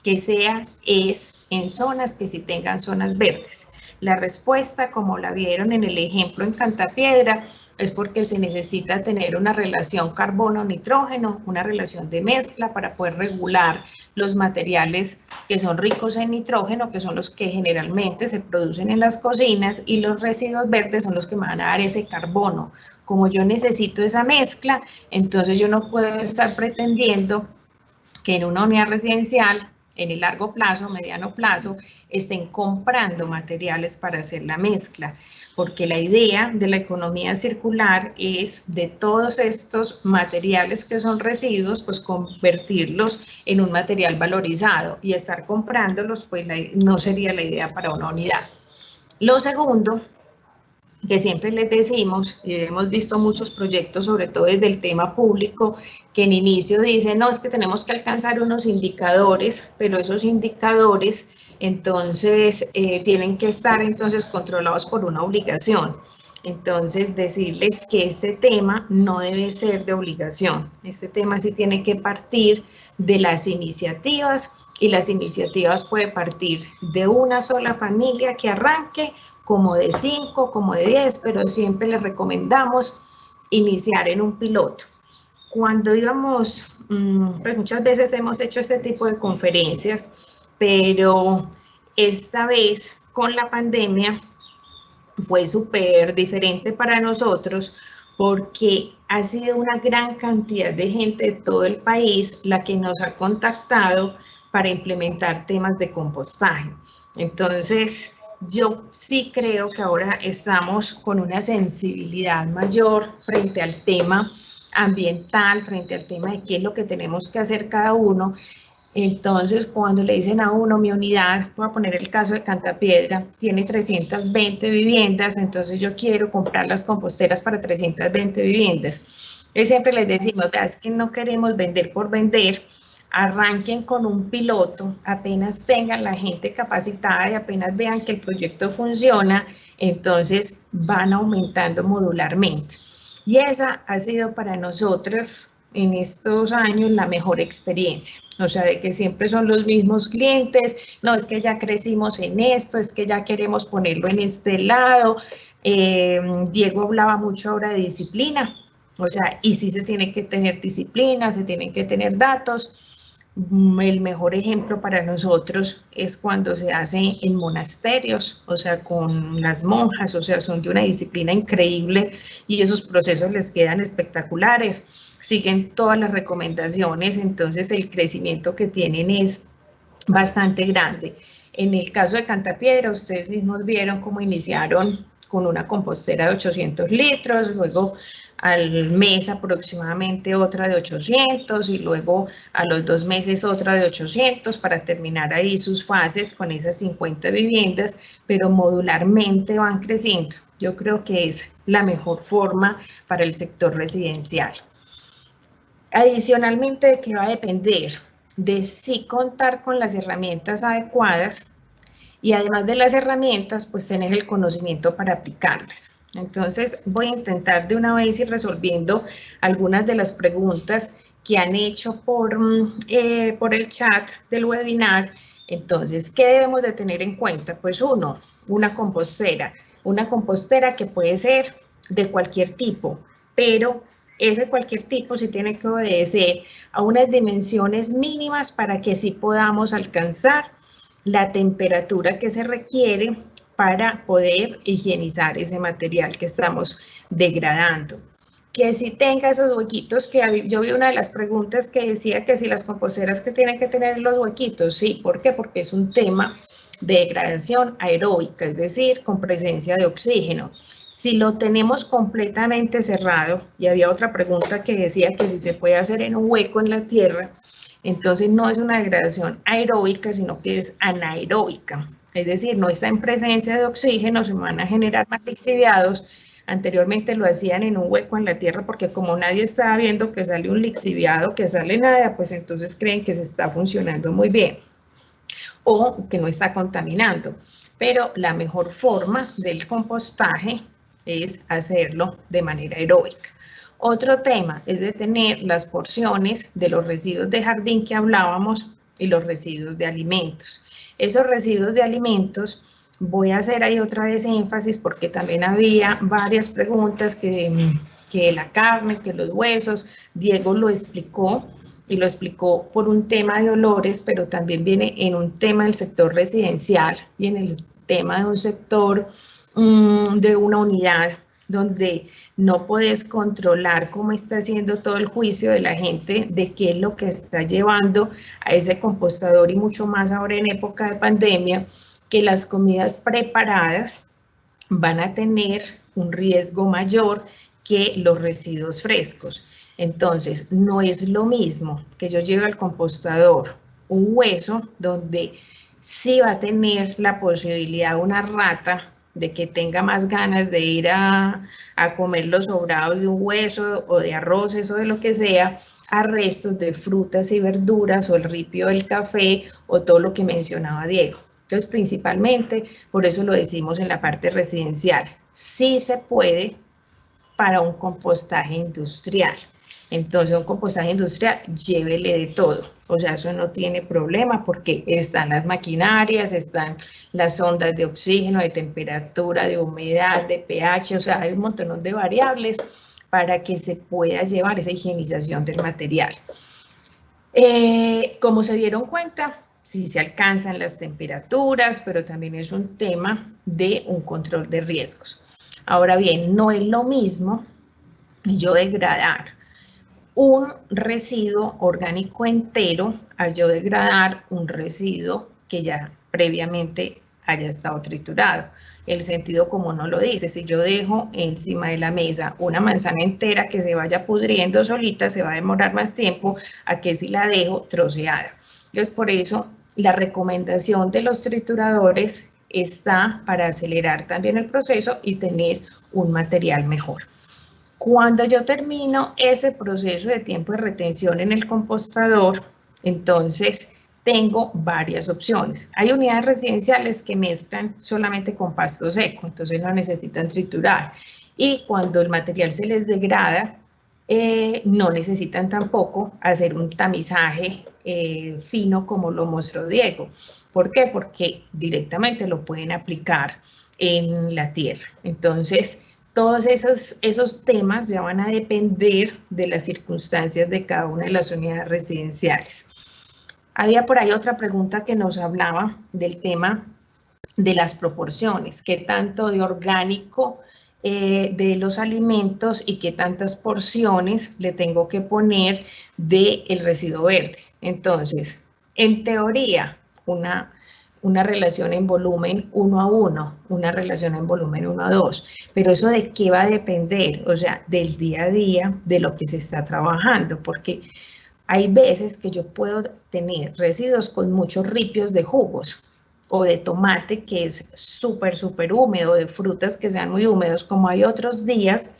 que sea en zonas que sí tengan zonas verdes. La respuesta, como la vieron en el ejemplo en Cantapiedra, es porque se necesita tener una relación carbono-nitrógeno, una relación de mezcla para poder regular los materiales que son ricos en nitrógeno, que son los que generalmente se producen en las cocinas, y los residuos verdes son los que me van a dar ese carbono. Como yo necesito esa mezcla, entonces yo no puedo estar pretendiendo que en una unidad residencial, en el largo plazo, mediano plazo, estén comprando materiales para hacer la mezcla, porque la idea de la economía circular es de todos estos materiales que son residuos, pues convertirlos en un material valorizado, y estar comprándolos, pues no sería la idea para una unidad. Lo segundo que siempre les decimos, y hemos visto muchos proyectos, sobre todo desde el tema público, que en inicio dicen, no, es que tenemos que alcanzar unos indicadores, pero esos indicadores entonces tienen que estar entonces controlados por una obligación. Entonces, decirles que este tema no debe ser de obligación. Este tema sí tiene que partir de las iniciativas, y las iniciativas pueden partir de una sola familia que arranque, como de 5, como de 10, pero siempre les recomendamos iniciar en un piloto. Cuando íbamos, pues muchas veces hemos hecho este tipo de conferencias, pero esta vez con la pandemia fue súper diferente para nosotros, porque ha sido una gran cantidad de gente de todo el país la que nos ha contactado para implementar temas de compostaje. Entonces, yo sí creo que ahora estamos con una sensibilidad mayor frente al tema ambiental, frente al tema de qué es lo que tenemos que hacer cada uno. Entonces, cuando le dicen a uno, mi unidad, voy a poner el caso de Cantapiedra, tiene 320 viviendas, entonces yo quiero comprar las composteras para 320 viviendas. Y siempre les decimos, es que no queremos vender por vender, arranquen con un piloto, apenas tengan la gente capacitada y apenas vean que el proyecto funciona, entonces van aumentando modularmente. Y esa ha sido para nosotros en estos años la mejor experiencia, o sea, de que siempre son los mismos clientes, no, es que ya crecimos en esto, es que ya queremos ponerlo en este lado. Diego hablaba mucho ahora de disciplina, o sea, y sí se tiene que tener disciplina, se tienen que tener datos. El mejor ejemplo para nosotros es cuando se hace en monasterios, o sea, con las monjas, o sea, son de una disciplina increíble y esos procesos les quedan espectaculares, siguen todas las recomendaciones, entonces el crecimiento que tienen es bastante grande. En el caso de Cantapiedra, ustedes mismos vieron cómo iniciaron con una compostera de 800 litros, luego al mes aproximadamente otra de 800 y luego a los 2 meses otra de 800 para terminar ahí sus fases con esas 50 viviendas, pero modularmente van creciendo. Yo creo que es la mejor forma para el sector residencial. Adicionalmente, ¿de qué va a depender? De sí contar con las herramientas adecuadas y además de las herramientas, pues tener el conocimiento para aplicarlas. Entonces, voy a intentar de una vez ir resolviendo algunas de las preguntas que han hecho por el chat del webinar. Entonces, ¿qué debemos de tener en cuenta? Pues uno, una compostera que puede ser de cualquier tipo, pero ese cualquier tipo sí tiene que obedecer a unas dimensiones mínimas para que sí podamos alcanzar la temperatura que se requiere para poder higienizar ese material que estamos degradando. Que sí tenga esos huequitos, que yo vi una de las preguntas que decía que si las composteras que tienen que tener los huequitos, sí, ¿por qué? Porque es un tema de degradación aeróbica, es decir, con presencia de oxígeno. Si lo tenemos completamente cerrado, y había otra pregunta que decía que si se puede hacer en un hueco en la tierra, entonces no es una degradación aeróbica, sino que es anaeróbica. Es decir, no está en presencia de oxígeno, se van a generar más lixiviados. Anteriormente lo hacían en un hueco en la tierra porque como nadie estaba viendo que sale un lixiviado, que sale nada, pues entonces creen que se está funcionando muy bien o que no está contaminando. Pero la mejor forma del compostaje es hacerlo de manera aeróbica. Otro tema es de tener las porciones de los residuos de jardín que hablábamos y los residuos de alimentos. Esos residuos de alimentos, voy a hacer ahí otra vez énfasis porque también había varias preguntas que la carne, que los huesos, Diego lo explicó y lo explicó por un tema de olores, pero también viene en un tema del sector residencial y en el tema de un sector de una unidad donde no puedes controlar cómo está haciendo todo el juicio de la gente de qué es lo que está llevando a ese compostador y mucho más ahora en época de pandemia, que las comidas preparadas van a tener un riesgo mayor que los residuos frescos. Entonces, no es lo mismo que yo lleve al compostador un hueso donde sí va a tener la posibilidad una rata de que tenga más ganas de ir a comer los sobrados de un hueso o de arroces o de lo que sea, a restos de frutas y verduras o el ripio del café o todo lo que mencionaba Diego. Entonces, principalmente, por eso lo decimos en la parte residencial, sí se puede para un compostaje industrial. Entonces, un compostaje industrial, llévele de todo. O sea, eso no tiene problema porque están las maquinarias, están las sondas de oxígeno, de temperatura, de humedad, de pH, o sea, hay un montón de variables para que se pueda llevar esa higienización del material. Como se dieron cuenta, sí se alcanzan las temperaturas, pero también es un tema de un control de riesgos. Ahora bien, no es lo mismo yo degradar un residuo orgánico entero a yo degradar un residuo que ya previamente haya estado triturado. El sentido común no lo dice. Si yo dejo encima de la mesa una manzana entera que se vaya pudriendo solita, se va a demorar más tiempo a que si la dejo troceada. Entonces, por eso la recomendación de los trituradores está para acelerar también el proceso y tener un material mejor. Cuando yo termino ese proceso de tiempo de retención en el compostador, entonces tengo varias opciones. Hay unidades residenciales que mezclan solamente con pasto seco, entonces no necesitan triturar. Y cuando el material se les degrada, no necesitan tampoco hacer un tamizaje fino como lo mostró Diego. ¿Por qué? Porque directamente lo pueden aplicar en la tierra. Entonces, todos esos temas ya van a depender de las circunstancias de cada una de las unidades residenciales. Había por ahí otra pregunta que nos hablaba del tema de las proporciones, qué tanto de orgánico de los alimentos y qué tantas porciones le tengo que poner del residuo verde. Entonces, en teoría, una relación en volumen 1 a 1, una relación en volumen 1 a 2, pero eso de qué va a depender, o sea, del día a día, de lo que se está trabajando, porque hay veces que yo puedo tener residuos con muchos ripios de jugos o de tomate que es súper húmedo, de frutas que sean muy húmedos, como hay otros días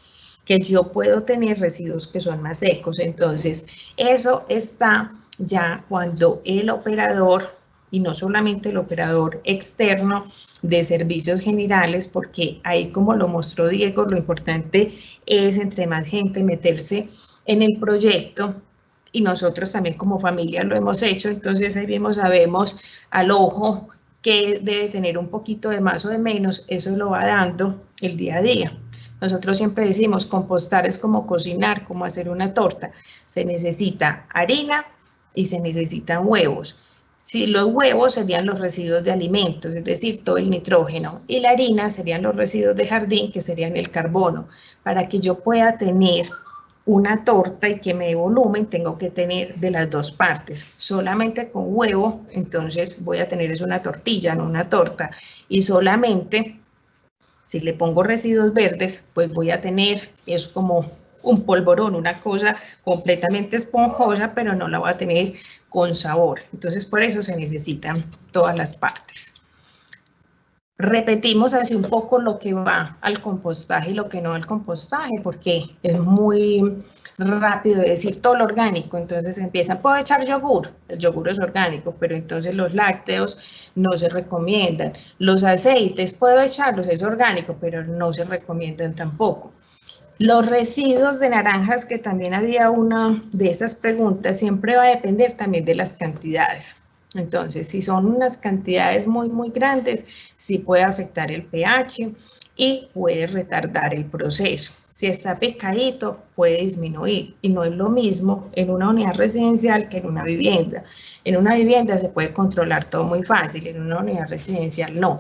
que yo puedo tener residuos que son más secos. Entonces, eso está ya cuando el operador, y no solamente el operador externo de servicios generales, porque ahí, como lo mostró Diego, lo importante es entre más gente meterse en el proyecto, y nosotros también como familia lo hemos hecho. Entonces ahí mismo sabemos al ojo que debe tener un poquito de más o de menos, eso lo va dando el día a día. Nosotros siempre decimos, compostar es como cocinar, como hacer una torta. Se necesita harina y se necesitan huevos. Si los huevos serían los residuos de alimentos, es decir, todo el nitrógeno, y la harina serían los residuos de jardín, que serían el carbono. Para que yo pueda tener una torta y que me dé volumen, tengo que tener de las dos partes. Solamente con huevo, entonces voy a tener es una tortilla, no una torta. Y solamente, si le pongo residuos verdes, pues voy a tener, es como un polvorón, una cosa completamente esponjosa, pero no la voy a tener con sabor. Entonces, por eso se necesitan todas las partes. Repetimos así un poco lo que va al compostaje y lo que no al compostaje, porque es muy rápido decir todo lo orgánico. Entonces empiezan, puedo echar yogur, el yogur es orgánico, pero entonces los lácteos no se recomiendan. Los aceites, puedo echarlos, es orgánico, pero no se recomiendan tampoco. Los residuos de naranjas, que también había una de esas preguntas, siempre va a depender también de las cantidades. Entonces, si son unas cantidades muy grandes, sí puede afectar el pH y puede retardar el proceso. Si está picadito, puede disminuir, y no es lo mismo en una unidad residencial que en una vivienda. En una vivienda se puede controlar todo muy fácil, en una unidad residencial no.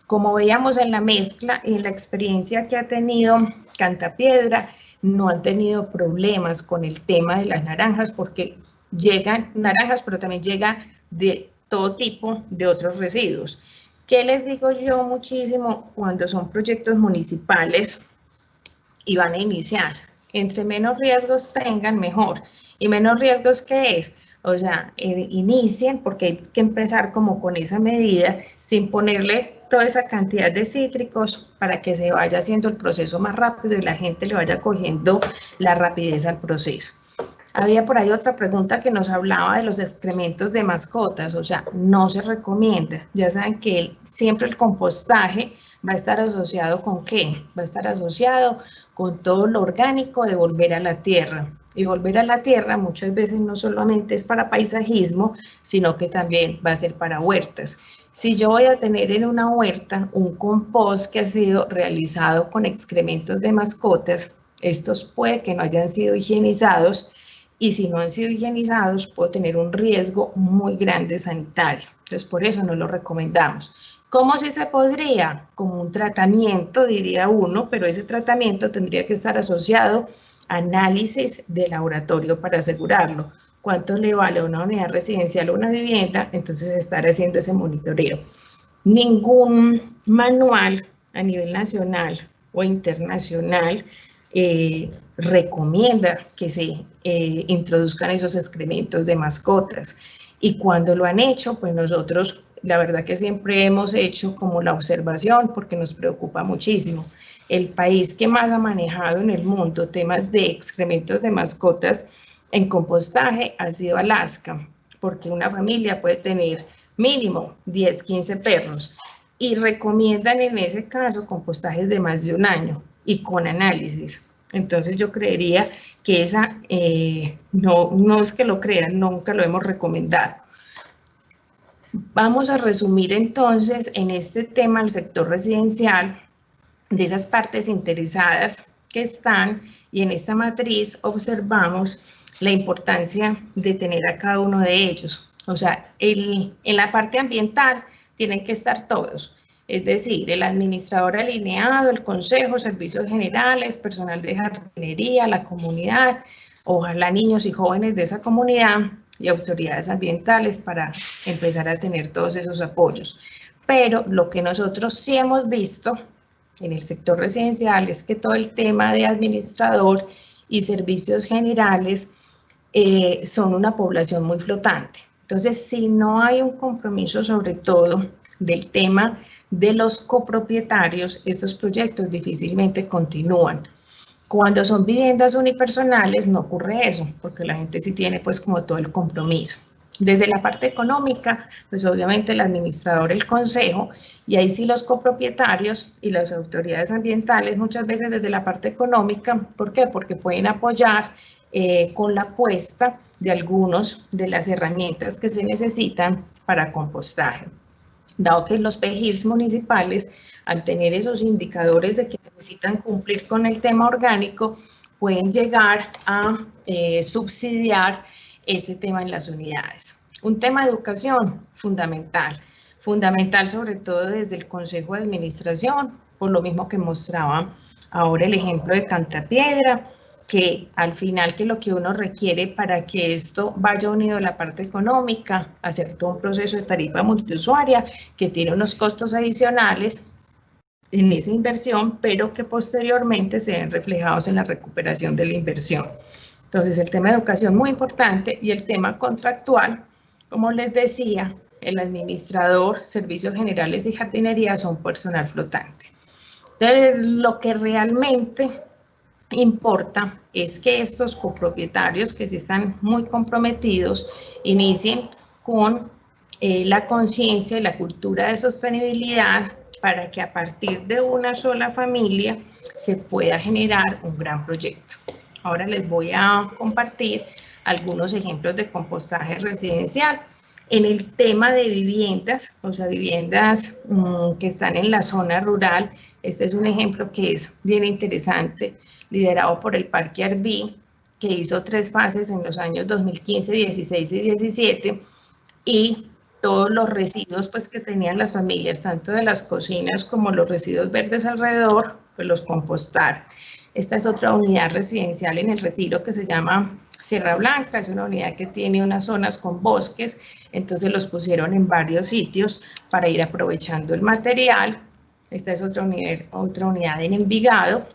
Como veíamos en la mezcla y en la experiencia que ha tenido Cantapiedra, no han tenido problemas con el tema de las naranjas, porque llegan naranjas, pero también llega de todo tipo de otros residuos. ¿Qué les digo yo muchísimo cuando son proyectos municipales y van a iniciar? Entre menos riesgos tengan, mejor. ¿Y menos riesgos qué es? O sea, inicien, porque hay que empezar como con esa medida, sin ponerle toda esa cantidad de cítricos para que se vaya haciendo el proceso más rápido y la gente le vaya cogiendo la rapidez al proceso. Había por ahí otra pregunta que nos hablaba de los excrementos de mascotas, o sea, no se recomienda. Ya saben que siempre el compostaje va a estar asociado ¿con qué? Va a estar asociado con todo lo orgánico de volver a la tierra. Y volver a la tierra muchas veces no solamente es para paisajismo, sino que también va a ser para huertas. Si yo voy a tener en una huerta un compost que ha sido realizado con excrementos de mascotas, estos puede que no hayan sido higienizados, y si no han sido higienizados puedo tener un riesgo muy grande sanitario. Entonces por eso no lo recomendamos. ¿Cómo sí se podría? Como un tratamiento, diría uno, pero ese tratamiento tendría que estar asociado a análisis de laboratorio para asegurarlo. ¿Cuánto le vale a una unidad residencial o una vivienda? Entonces estar haciendo ese monitoreo. Ningún manual a nivel nacional o internacional recomienda que se introduzcan esos excrementos de mascotas, y cuando lo han hecho, pues nosotros la verdad que siempre hemos hecho como la observación, porque nos preocupa muchísimo. El país que más ha manejado en el mundo temas de excrementos de mascotas en compostaje ha sido Alaska, porque una familia puede tener mínimo 10, 15 perros, y recomiendan en ese caso compostajes de más de un año y con análisis. Entonces yo creería que esa, no es que lo crean, nunca lo hemos recomendado. Vamos a resumir entonces en este tema el sector residencial, de esas partes interesadas que están, y en esta matriz observamos la importancia de tener a cada uno de ellos. O sea, en la parte ambiental tienen que estar todos. Es decir, el administrador alineado, el consejo, servicios generales, personal de jardinería, la comunidad, ojalá niños y jóvenes de esa comunidad y autoridades ambientales para empezar a tener todos esos apoyos. Pero lo que nosotros sí hemos visto en el sector residencial es que todo el tema de administrador y servicios generales son una población muy flotante. Entonces, si no hay un compromiso sobre todo del tema de los copropietarios, estos proyectos difícilmente continúan. Cuando son viviendas unipersonales no ocurre eso, porque la gente sí tiene pues como todo el compromiso. Desde la parte económica, pues obviamente el administrador, el consejo, y ahí sí los copropietarios y las autoridades ambientales muchas veces desde la parte económica. ¿Por qué? Porque pueden apoyar con la puesta de algunas de las herramientas que se necesitan para compostaje. Dado que los PEJIRs municipales, al tener esos indicadores de que necesitan cumplir con el tema orgánico, pueden llegar a subsidiar ese tema en las unidades. Un tema de educación fundamental sobre todo desde el Consejo de Administración, por lo mismo que mostraba ahora el ejemplo de Cantapiedra, que al final que lo que uno requiere para que esto vaya unido a la parte económica, hacer todo un proceso de tarifa multiusuaria que tiene unos costos adicionales en esa inversión, pero que posteriormente se ven reflejados en la recuperación de la inversión. Entonces el tema de educación muy importante, y el tema contractual, como les decía, el administrador, servicios generales y jardinería son personal flotante. Entonces lo que realmente importa es que estos copropietarios que sí están muy comprometidos inicien con la conciencia y la cultura de sostenibilidad para que a partir de una sola familia se pueda generar un gran proyecto. Ahora les voy a compartir algunos ejemplos de compostaje residencial. En el tema de viviendas, o sea, viviendas que están en la zona rural, este es un ejemplo que es bien interesante, liderado por el Parque Arví, que hizo 3 fases en los años 2015, 16 y 17, y todos los residuos pues, que tenían las familias, tanto de las cocinas como los residuos verdes alrededor, pues los compostaron. Esta es otra unidad residencial en el Retiro que se llama Sierra Blanca, es una unidad que tiene unas zonas con bosques, entonces los pusieron en varios sitios para ir aprovechando el material. Esta es otra unidad en Envigado.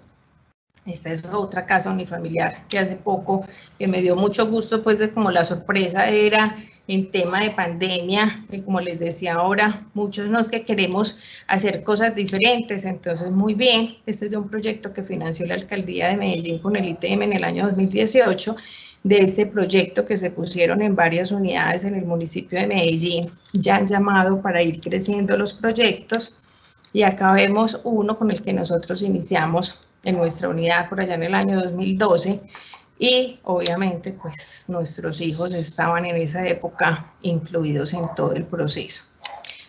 Esta es otra casa unifamiliar que hace poco, que me dio mucho gusto, pues de como la sorpresa era en tema de pandemia, como les decía ahora, muchos nos que queremos hacer cosas diferentes, entonces muy bien, este es un proyecto que financió la Alcaldía de Medellín con el ITM en el año 2018, de este proyecto que se pusieron en varias unidades en el municipio de Medellín, ya han llamado para ir creciendo los proyectos, y acá vemos uno con el que nosotros iniciamos en nuestra unidad por allá en el año 2012, y obviamente pues nuestros hijos estaban en esa época incluidos en todo el proceso.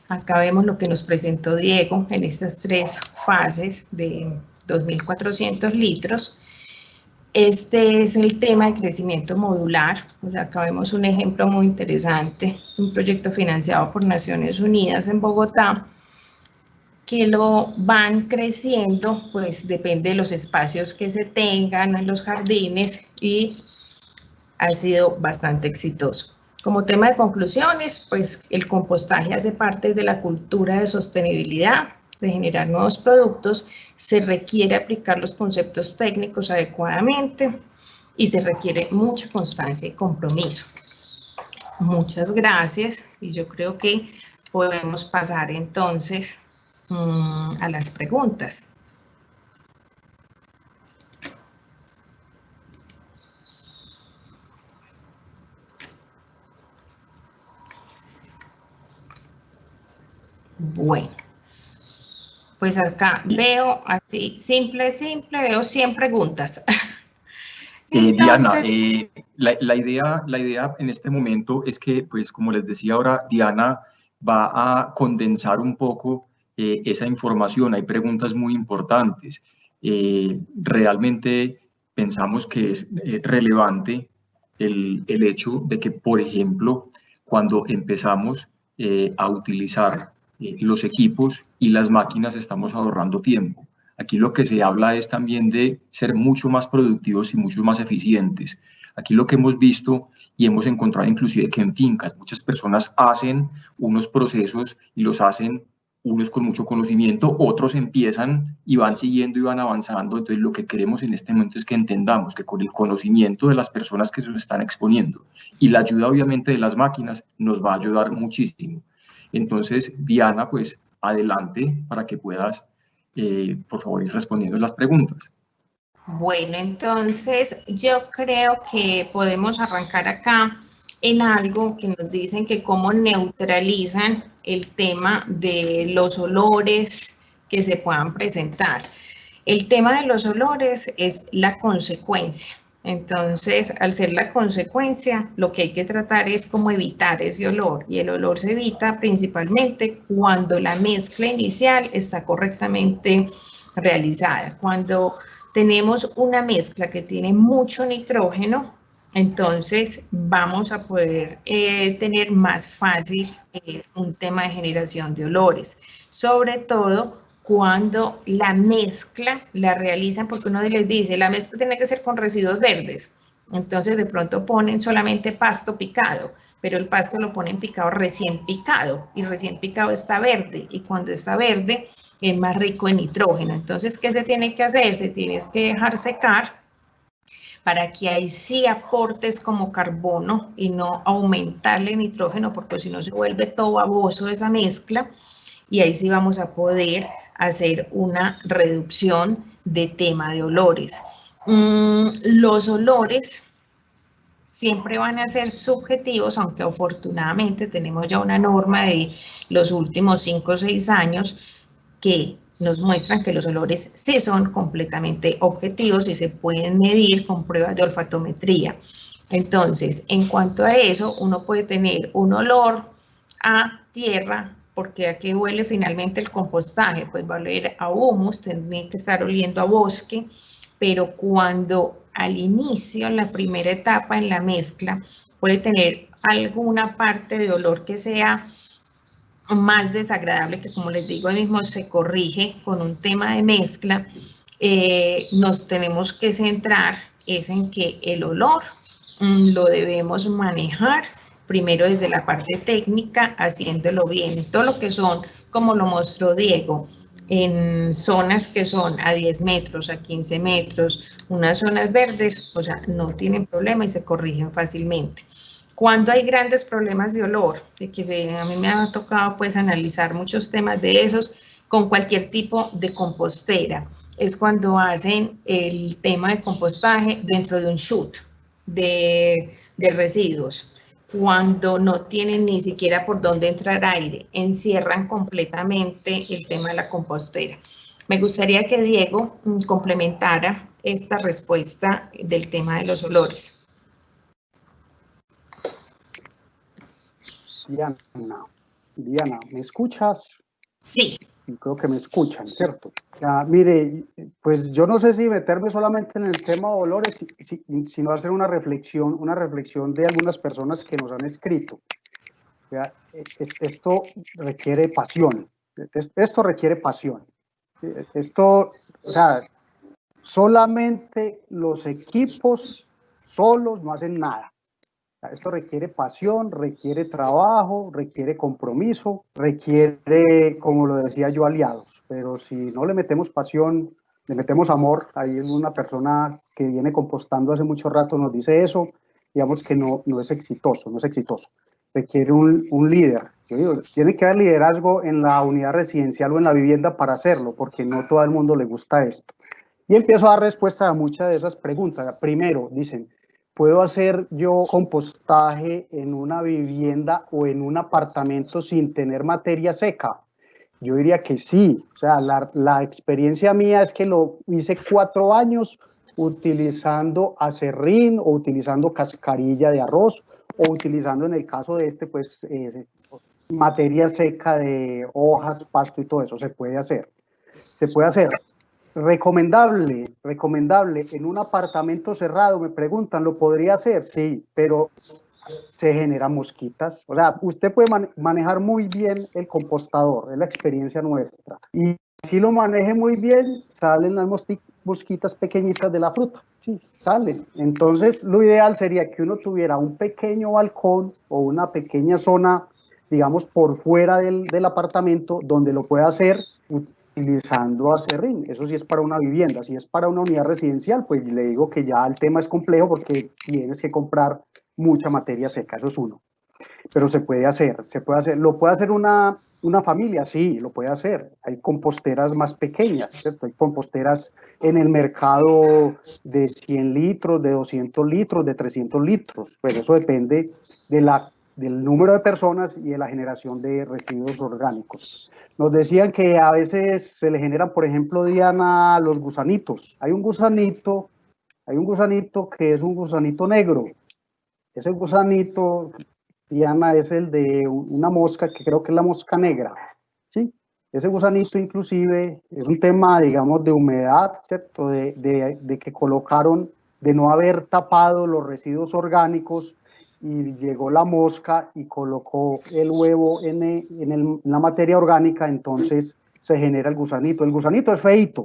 Acá vemos lo que nos presentó Diego en estas 3 fases de 2.400 litros. Este es el tema de crecimiento modular. Pues acá vemos un ejemplo muy interesante, un proyecto financiado por Naciones Unidas en Bogotá, que lo van creciendo, pues depende de los espacios que se tengan en los jardines, y ha sido bastante exitoso. Como tema de conclusiones, pues el compostaje hace parte de la cultura de sostenibilidad, de generar nuevos productos, se requiere aplicar los conceptos técnicos adecuadamente y se requiere mucha constancia y compromiso. Muchas gracias, y yo creo que podemos pasar entonces a las preguntas. Bueno, pues acá veo así, simple, veo 100 preguntas. Diana, la idea en este momento es que, pues como les decía ahora, Diana va a condensar un poco esa información. Hay preguntas muy importantes. Realmente pensamos que es relevante el hecho de que, por ejemplo, cuando empezamos a utilizar los equipos y las máquinas, estamos ahorrando tiempo. Aquí lo que se habla es también de ser mucho más productivos y mucho más eficientes. Aquí lo que hemos visto y hemos encontrado inclusive que en fincas muchas personas hacen unos procesos y los hacen unos con mucho conocimiento, otros empiezan y van siguiendo y van avanzando. Entonces lo que queremos en este momento es que entendamos que con el conocimiento de las personas que se lo están exponiendo y la ayuda obviamente de las máquinas nos va a ayudar muchísimo. Entonces, Diana, pues adelante para que puedas por favor, ir respondiendo las preguntas. Bueno, entonces yo creo que podemos arrancar acá en algo que nos dicen que cómo neutralizan el tema de los olores que se puedan presentar. El tema de los olores es la consecuencia. Entonces, al ser la consecuencia, lo que hay que tratar es cómo evitar ese olor, y el olor se evita principalmente cuando la mezcla inicial está correctamente realizada. Cuando tenemos una mezcla que tiene mucho nitrógeno, entonces vamos a poder tener más fácil un tema de generación de olores, sobre todo cuando la mezcla la realizan, porque uno les dice, la mezcla tiene que ser con residuos verdes, entonces de pronto ponen solamente pasto picado, pero el pasto lo ponen picado recién picado, y recién picado está verde, y cuando está verde es más rico en nitrógeno. Entonces, ¿qué se tiene que hacer? Se tiene que dejar secar para que ahí sí aportes como carbono y no aumentarle nitrógeno, porque si no se vuelve todo baboso esa mezcla, y ahí sí vamos a poder hacer una reducción de tema de olores. Los olores siempre van a ser subjetivos, aunque afortunadamente tenemos ya una norma de los últimos 5 o 6 años que nos muestran que los olores sí son completamente objetivos y se pueden medir con pruebas de olfatometría. Entonces, en cuanto a eso, uno puede tener un olor a tierra, porque ¿a qué huele finalmente el compostaje? Pues va a oler a humus, tendría que estar oliendo a bosque, pero cuando al inicio, en la primera etapa en la mezcla, puede tener alguna parte de olor que sea más desagradable, que como les digo, ahí mismo se corrige con un tema de mezcla, nos tenemos que centrar es en que el olor lo debemos manejar primero desde la parte técnica, haciéndolo bien. Todo lo que son, como lo mostró Diego, en zonas que son a 10 metros, a 15 metros, unas zonas verdes, o sea, no tienen problema y se corrigen fácilmente. Cuando hay grandes problemas de olor, de que a mí me ha tocado pues analizar muchos temas de esos con cualquier tipo de compostera, es cuando hacen el tema de compostaje dentro de un chute de residuos, cuando no tienen ni siquiera por dónde entrar aire, encierran completamente el tema de la compostera. Me gustaría que Diego complementara esta respuesta del tema de los olores. Diana, ¿me escuchas? Sí. Creo que me escuchan, ¿cierto? Mire, pues yo no sé si meterme solamente en el tema de olores, sino hacer una reflexión de algunas personas que nos han escrito. Esto requiere pasión. Esto requiere pasión. Esto, o sea, solamente los equipos solos no hacen nada. Esto requiere pasión, requiere trabajo, requiere compromiso, requiere, como lo decía yo, aliados. Pero si no le metemos pasión, le metemos amor, ahí una persona que viene compostando hace mucho rato nos dice eso, digamos que no es exitoso, no es exitoso. Requiere un líder. Yo digo, tiene que haber liderazgo en la unidad residencial o en la vivienda para hacerlo, porque no todo el mundo le gusta esto. Y empiezo a dar respuesta a muchas de esas preguntas. Primero, dicen, ¿puedo hacer yo compostaje en una vivienda o en un apartamento sin tener materia seca? Yo diría que sí. O sea, la experiencia mía es que lo hice 4 años utilizando acerrín o utilizando cascarilla de arroz o utilizando, en el caso de este, pues materia seca de hojas, pasto y todo eso. Se puede hacer. Se puede hacer. Recomendable, en un apartamento cerrado, me preguntan, ¿lo podría hacer? Sí, pero se generan mosquitas. O sea, usted puede manejar muy bien el compostador, es la experiencia nuestra. Y si lo maneje muy bien, salen las mosquitas pequeñitas de la fruta. Sí, salen. Entonces, lo ideal sería que uno tuviera un pequeño balcón o una pequeña zona, digamos, por fuera del apartamento, donde lo pueda hacer utilizando acerrín. Eso sí es para una vivienda. Si es para una unidad residencial, pues le digo que ya el tema es complejo porque tienes que comprar mucha materia seca, eso es uno. Pero se puede hacer. ¿Lo puede hacer una familia? Sí, lo puede hacer. Hay composteras más pequeñas, ¿cierto? Hay composteras en el mercado de 100 litros, de 200 litros, de 300 litros. Pues eso depende del número de personas y de la generación de residuos orgánicos. Nos decían que a veces se le generan, por ejemplo, Diana, los gusanitos. Hay un gusanito que es un gusanito negro. Ese gusanito, Diana, es el de una mosca que creo que es la mosca negra, ¿sí? Ese gusanito inclusive es un tema, digamos, de humedad, ¿cierto? De que colocaron, de no haber tapado los residuos orgánicos y llegó la mosca y colocó el huevo en la materia orgánica, entonces se genera el gusanito. El gusanito es feíto,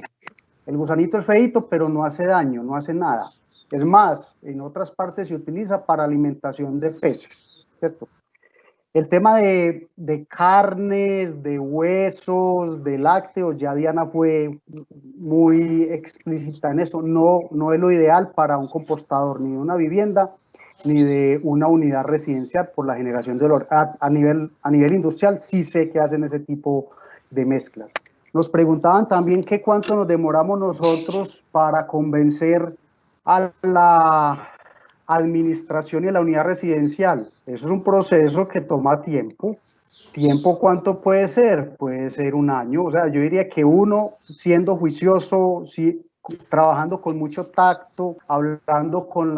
pero no hace daño, no hace nada. Es más, en otras partes se utiliza para alimentación de peces, ¿cierto? El tema de carnes, de huesos, de lácteos, ya Diana fue muy explícita en eso. No es lo ideal para un compostador, ni de una vivienda, ni de una unidad residencial por la generación de olor. A nivel industrial sí sé que hacen ese tipo de mezclas. Nos preguntaban también que cuánto nos demoramos nosotros para convencer a la administración y a la unidad residencial. Eso es un proceso que toma tiempo. ¿Tiempo cuánto puede ser? Puede ser 1 año. O sea, yo diría que uno, siendo juicioso, trabajando con mucho tacto, hablando con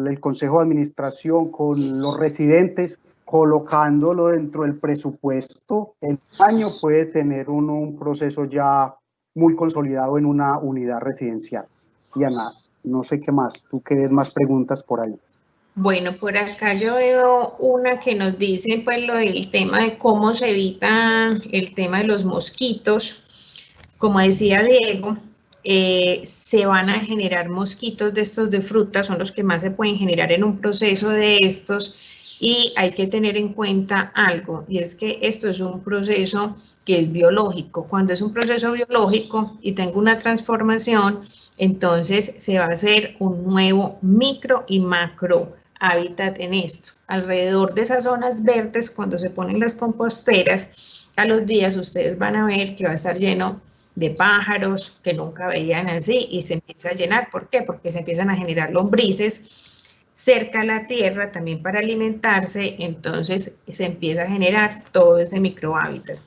el consejo de administración, con los residentes, colocándolo dentro del presupuesto, el año puede tener uno un proceso ya muy consolidado en una unidad residencial. Diana, no sé qué más, tú que ves más preguntas por ahí. Bueno, por acá yo veo una que nos dice pues lo del tema de cómo se evita el tema de los mosquitos. Como decía Diego, se van a generar mosquitos de estos de fruta, son los que más se pueden generar en un proceso de estos, y hay que tener en cuenta algo, y es que esto es un proceso que es biológico. Cuando es un proceso biológico y tengo una transformación, entonces se va a hacer un nuevo micro y macro hábitat en esto. Alrededor de esas zonas verdes, cuando se ponen las composteras, a los días ustedes van a ver que va a estar lleno de pájaros que nunca veían así y se empieza a llenar. ¿Por qué? Porque se empiezan a generar lombrices cerca a la tierra también para alimentarse, entonces se empieza a generar todo ese microhábitat.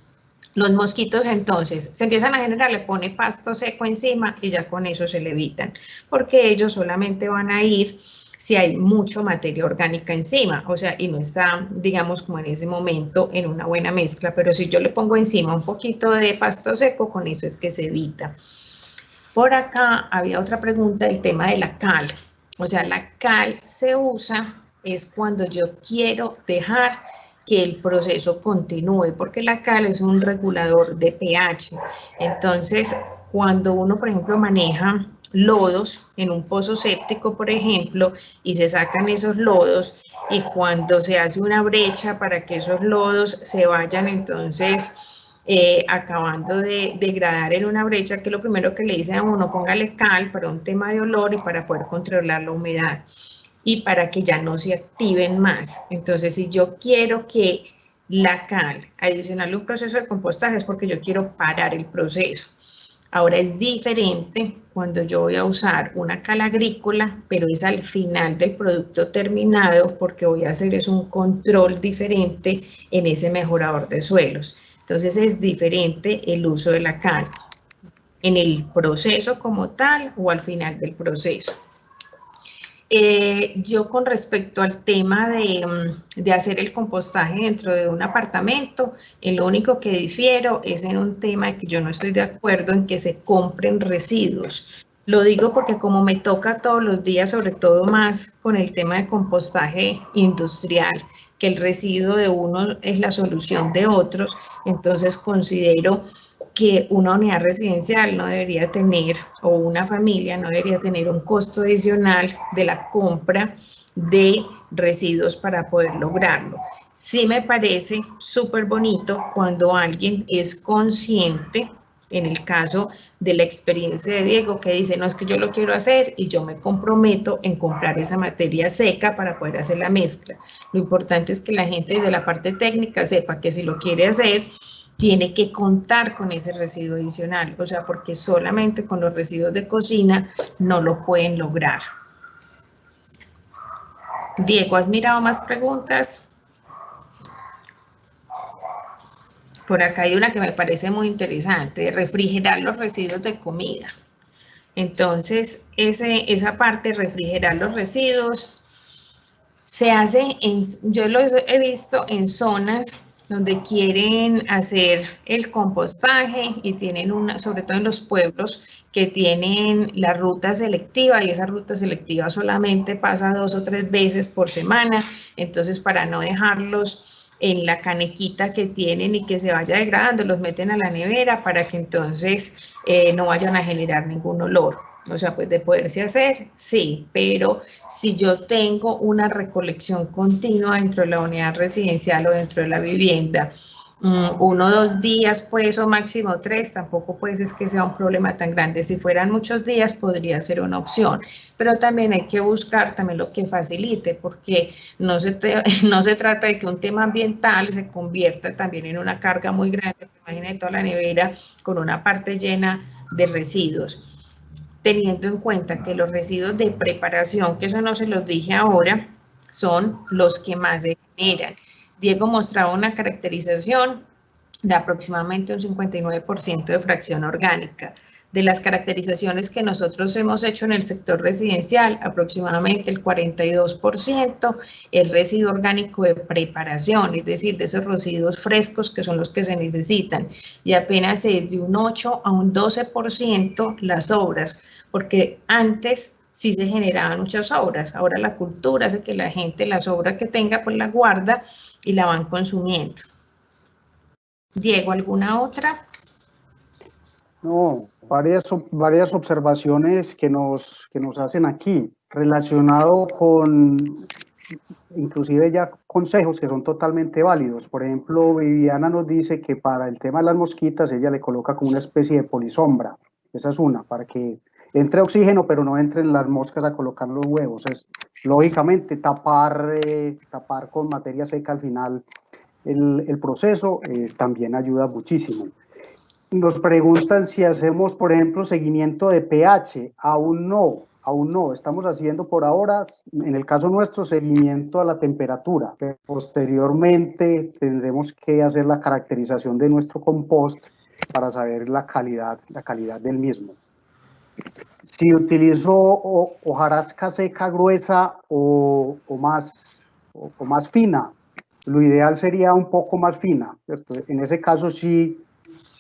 Los mosquitos entonces se empiezan a generar, le pone pasto seco encima y ya con eso se le evitan, porque ellos solamente van a ir si hay mucha materia orgánica encima, o sea, y no está, digamos, como en ese momento en una buena mezcla, pero si yo le pongo encima un poquito de pasto seco, con eso es que se evita. Por acá había otra pregunta, el tema de la cal. O sea, la cal se usa es cuando yo quiero dejar que el proceso continúe, porque la cal es un regulador de pH. Entonces, cuando uno, por ejemplo, maneja lodos en un pozo séptico, por ejemplo, y se sacan esos lodos, y cuando se hace una brecha para que esos lodos se vayan, entonces acabando de degradar en una brecha, que lo primero que le dicen a uno, póngale cal para un tema de olor y para poder controlar la humedad y para que ya no se activen más. Entonces, si yo quiero que la cal adicionarle un proceso de compostaje es porque yo quiero parar el proceso. Ahora es diferente cuando yo voy a usar una cal agrícola, pero es al final del producto terminado, porque voy a hacer es un control diferente en ese mejorador de suelos. Entonces es diferente el uso de la cal en el proceso como tal o al final del proceso. Yo con respecto al tema de hacer el compostaje dentro de un apartamento, lo único que difiero es en un tema que yo no estoy de acuerdo en que se compren residuos. Lo digo porque como me toca todos los días, sobre todo más con el tema de compostaje industrial, que el residuo de uno es la solución de otros, entonces considero que una unidad residencial no debería tener, o una familia no debería tener un costo adicional de la compra de residuos para poder lograrlo. Sí me parece súper bonito cuando alguien es consciente, en el caso de la experiencia de Diego, que dice, no, es que yo lo quiero hacer y yo me comprometo en comprar esa materia seca para poder hacer la mezcla. Lo importante es que la gente de la parte técnica sepa que si lo quiere hacer, tiene que contar con ese residuo adicional, o sea, porque solamente con los residuos de cocina no lo pueden lograr. Diego, ¿has mirado más preguntas? Por acá hay una que me parece muy interesante, refrigerar los residuos de comida. Entonces, esa parte, refrigerar los residuos, se hace, yo lo he visto en zonas donde quieren hacer el compostaje y tienen sobre todo en los pueblos, que tienen la ruta selectiva y esa ruta selectiva solamente pasa 2 o 3 veces por semana, entonces para no dejarlos en la canequita que tienen y que se vaya degradando, los meten a la nevera para que entonces no vayan a generar ningún olor. O sea, pues de poderse hacer, sí, pero si yo tengo una recolección continua dentro de la unidad residencial o dentro de la vivienda, 1 o 2 días, pues, o máximo 3, tampoco pues es que sea un problema tan grande. Si fueran muchos días, podría ser una opción, pero también hay que buscar también lo que facilite, porque no se trata de que un tema ambiental se convierta también en una carga muy grande. Imagínate toda la nevera con una parte llena de residuos. Teniendo en cuenta que los residuos de preparación, que eso no se los dije ahora, son los que más se generan. Diego mostraba una caracterización de aproximadamente un 59% de fracción orgánica. De las caracterizaciones que nosotros hemos hecho en el sector residencial, aproximadamente el 42% es residuo orgánico de preparación, es decir, de esos residuos frescos que son los que se necesitan, y apenas es de un 8 a un 12% las sobras, porque antes sí se generaban muchas sobras, ahora la cultura hace que la gente la sobra que tenga pues la guarda y la van consumiendo. Diego, ¿alguna otra? No, varias observaciones que nos hacen aquí, relacionado con, inclusive ya consejos que son totalmente válidos. Por ejemplo, Viviana nos dice que para el tema de las mosquitas, ella le coloca como una especie de polisombra. Esa es una, para que entre oxígeno, pero no entren las moscas a colocar los huevos. lógicamente tapar con materia seca al final el proceso también ayuda muchísimo. Nos preguntan si hacemos, por ejemplo, seguimiento de pH. Aún no. Estamos haciendo por ahora, en el caso nuestro, seguimiento a la temperatura. Posteriormente tendremos que hacer la caracterización de nuestro compost para saber la calidad del mismo. Si utilizo hojarasca seca gruesa o más fina, lo ideal sería un poco más fina, ¿cierto? En ese caso sí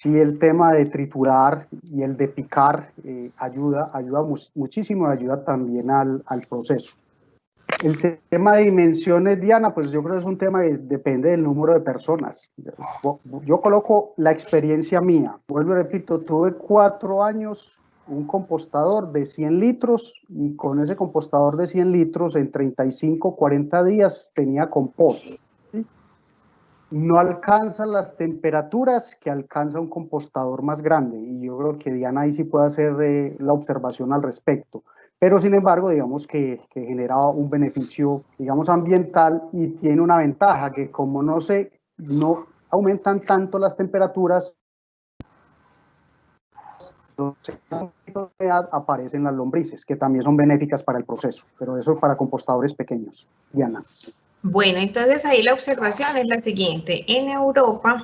el tema de triturar y el de picar ayuda muchísimo, ayuda también al proceso. El tema de dimensiones, Diana, pues yo creo que es un tema que depende del número de personas. Yo coloco la experiencia mía. Vuelvo y repito, tuve 4 años un compostador de 100 litros y con ese compostador de 100 litros en 35, 40 días tenía compost. ¿Sí? No alcanzan las temperaturas que alcanza un compostador más grande y yo creo que Diana ahí sí puede hacer la observación al respecto. Pero sin embargo, digamos que genera un beneficio, digamos, ambiental y tiene una ventaja que como no aumentan tanto las temperaturas, aparecen las lombrices, que también son benéficas para el proceso, pero eso para compostadores pequeños. Diana. Bueno, entonces ahí la observación es la siguiente. En Europa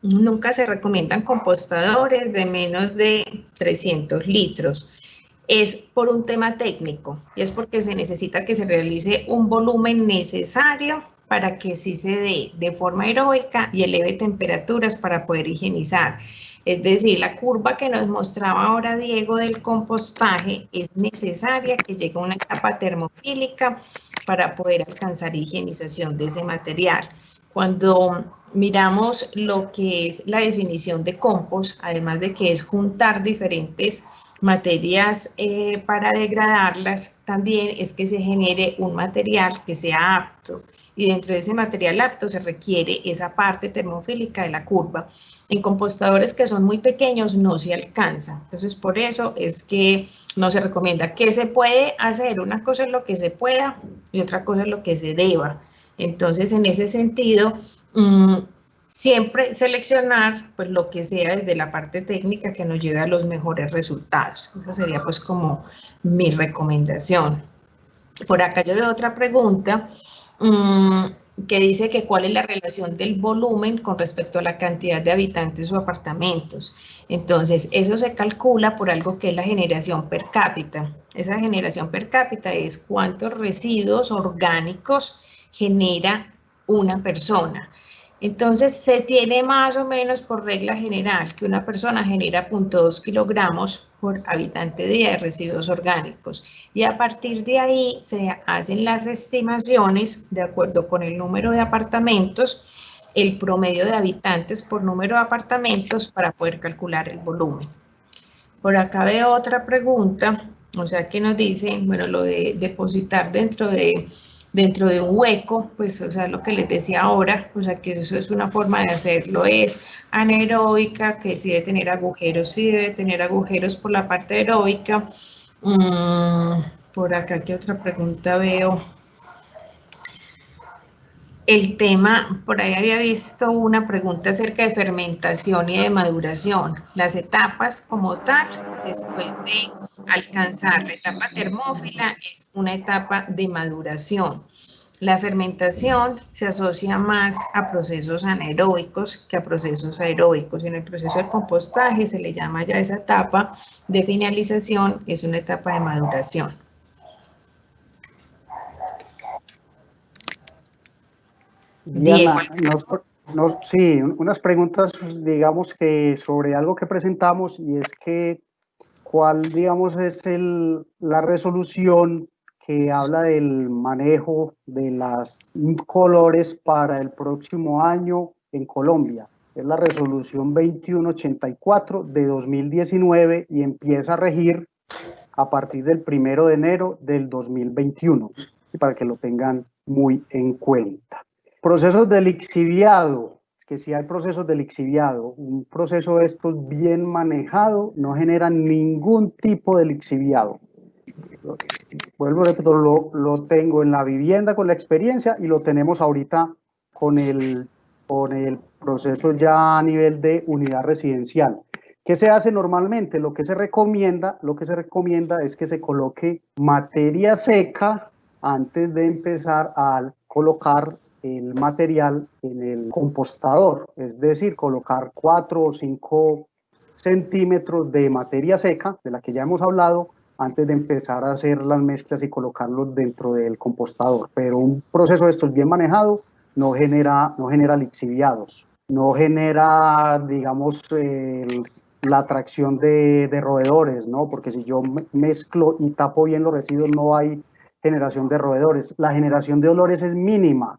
nunca se recomiendan compostadores de menos de 300 litros. Es por un tema técnico y es porque se necesita que se realice un volumen necesario para que sí se dé de forma aeróbica y eleve temperaturas para poder higienizar. Es decir, la curva que nos mostraba ahora Diego del compostaje es necesaria que llegue a una etapa termofílica para poder alcanzar higienización de ese material. Cuando miramos lo que es la definición de compost, además de que es juntar diferentes materias para degradarlas, también es que se genere un material que sea apto y dentro de ese material apto se requiere esa parte termofílica de la curva. En compostadores que son muy pequeños no se alcanza, entonces por eso es que no se recomienda. ¿Qué se puede hacer? Una cosa es lo que se pueda y otra cosa es lo que se deba. Entonces en ese sentido, siempre seleccionar pues lo que sea desde la parte técnica que nos lleve a los mejores resultados. Esa sería pues como mi recomendación. Por acá yo veo otra pregunta que dice que cuál es la relación del volumen con respecto a la cantidad de habitantes o apartamentos. Entonces, eso se calcula por algo que es la generación per cápita. Esa generación per cápita es cuántos residuos orgánicos genera una persona. Entonces, se tiene más o menos por regla general que una persona genera 0.2 kilogramos por habitante día de residuos orgánicos. Y a partir de ahí se hacen las estimaciones de acuerdo con el número de apartamentos, el promedio de habitantes por número de apartamentos para poder calcular el volumen. Por acá veo otra pregunta, o sea que nos dice, bueno, lo de depositar dentro de un hueco, pues, o sea, lo que les decía ahora, o sea, que eso es una forma de hacerlo, es anaeróbica, que sí debe tener agujeros, sí debe tener agujeros por la parte aeróbica. Por acá, ¿qué otra pregunta veo? El tema, por ahí había visto una pregunta acerca de fermentación y de maduración. Las etapas como tal, después de alcanzar la etapa termófila, es una etapa de maduración. La fermentación se asocia más a procesos anaeróbicos que a procesos aeróbicos. En el proceso de compostaje se le llama ya esa etapa de finalización, es una etapa de maduración. Diana, sí, unas preguntas, digamos que sobre algo que presentamos y es que cuál, digamos, es la resolución que habla del manejo de los colores para el próximo año en Colombia. Es la resolución 2184 de 2019 y empieza a regir a partir del 1 de enero del 2021, para que lo tengan muy en cuenta. Procesos de lixiviado, que si hay procesos de lixiviado, un proceso de estos bien manejado no genera ningún tipo de lixiviado. vuelvo a repetir, lo tengo en la vivienda con la experiencia y lo tenemos ahorita con el proceso ya a nivel de unidad residencial. ¿Qué se hace normalmente? Lo que se recomienda es que se coloque materia seca antes de empezar a colocar el material en el compostador, es decir, colocar 4 o 5 centímetros de materia seca, de la que ya hemos hablado, antes de empezar a hacer las mezclas y colocarlos dentro del compostador. Pero un proceso de estos bien manejado no genera lixiviados, no genera, digamos, la atracción de roedores, ¿no? Porque si yo mezclo y tapo bien los residuos, no hay generación de roedores. La generación de olores es mínima,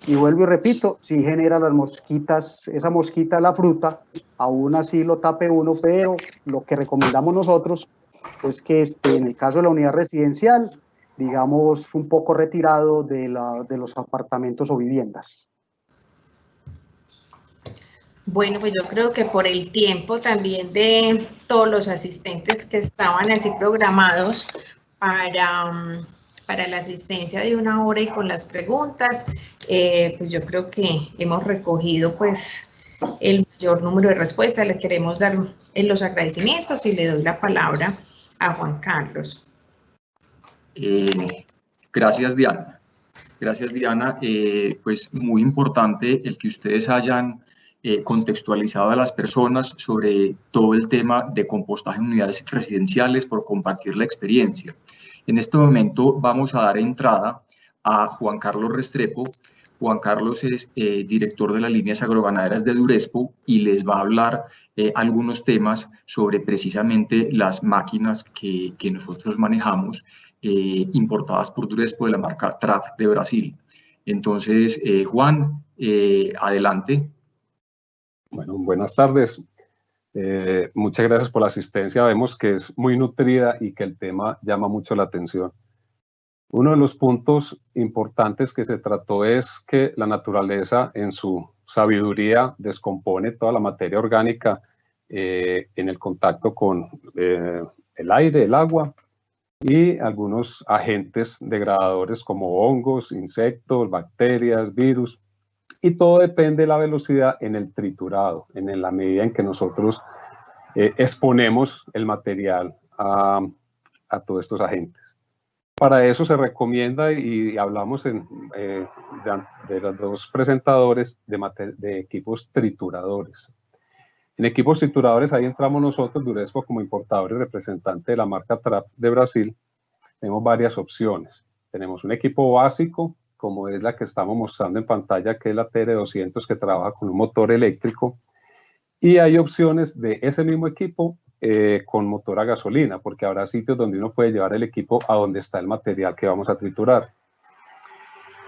y vuelvo y repito, si genera las mosquitas, esa mosquita la fruta, aún así lo tape uno, pero lo que recomendamos nosotros es que en el caso de la unidad residencial, digamos, un poco retirado de los apartamentos o viviendas. Bueno, pues yo creo que por el tiempo también de todos los asistentes que estaban así programados para la asistencia de 1 hora y con las preguntas, pues yo creo que hemos recogido pues el mayor número de respuestas. Le queremos dar los agradecimientos y le doy la palabra a Juan Carlos. Gracias, Diana. Gracias, Diana. Pues muy importante el que ustedes hayan contextualizado a las personas sobre todo el tema de compostaje en unidades residenciales, por compartir la experiencia. En este momento vamos a dar entrada a Juan Carlos Restrepo. Juan Carlos es director de las líneas agroganaderas de Durespo y les va a hablar algunos temas sobre precisamente las máquinas que nosotros manejamos, importadas por Durespo de la marca TRAP de Brasil. Entonces, Juan, adelante. Bueno, buenas tardes. Muchas gracias por la asistencia. Vemos que es muy nutrida y que el tema llama mucho la atención. Uno de los puntos importantes que se trató es que la naturaleza en su sabiduría descompone toda la materia orgánica en el contacto con el aire, el agua y algunos agentes degradadores como hongos, insectos, bacterias, virus. Y todo depende de la velocidad en el triturado, en la medida en que nosotros exponemos el material a todos estos agentes. Para eso se recomienda, y hablamos de los dos presentadores, de equipos trituradores. En equipos trituradores, ahí entramos nosotros, Durespo, como importador y representante de la marca TRAP de Brasil. Tenemos varias opciones. Tenemos un equipo básico, como es la que estamos mostrando en pantalla, que es la TR200, que trabaja con un motor eléctrico. Y hay opciones de ese mismo equipo con motor a gasolina, porque habrá sitios donde uno puede llevar el equipo a donde está el material que vamos a triturar.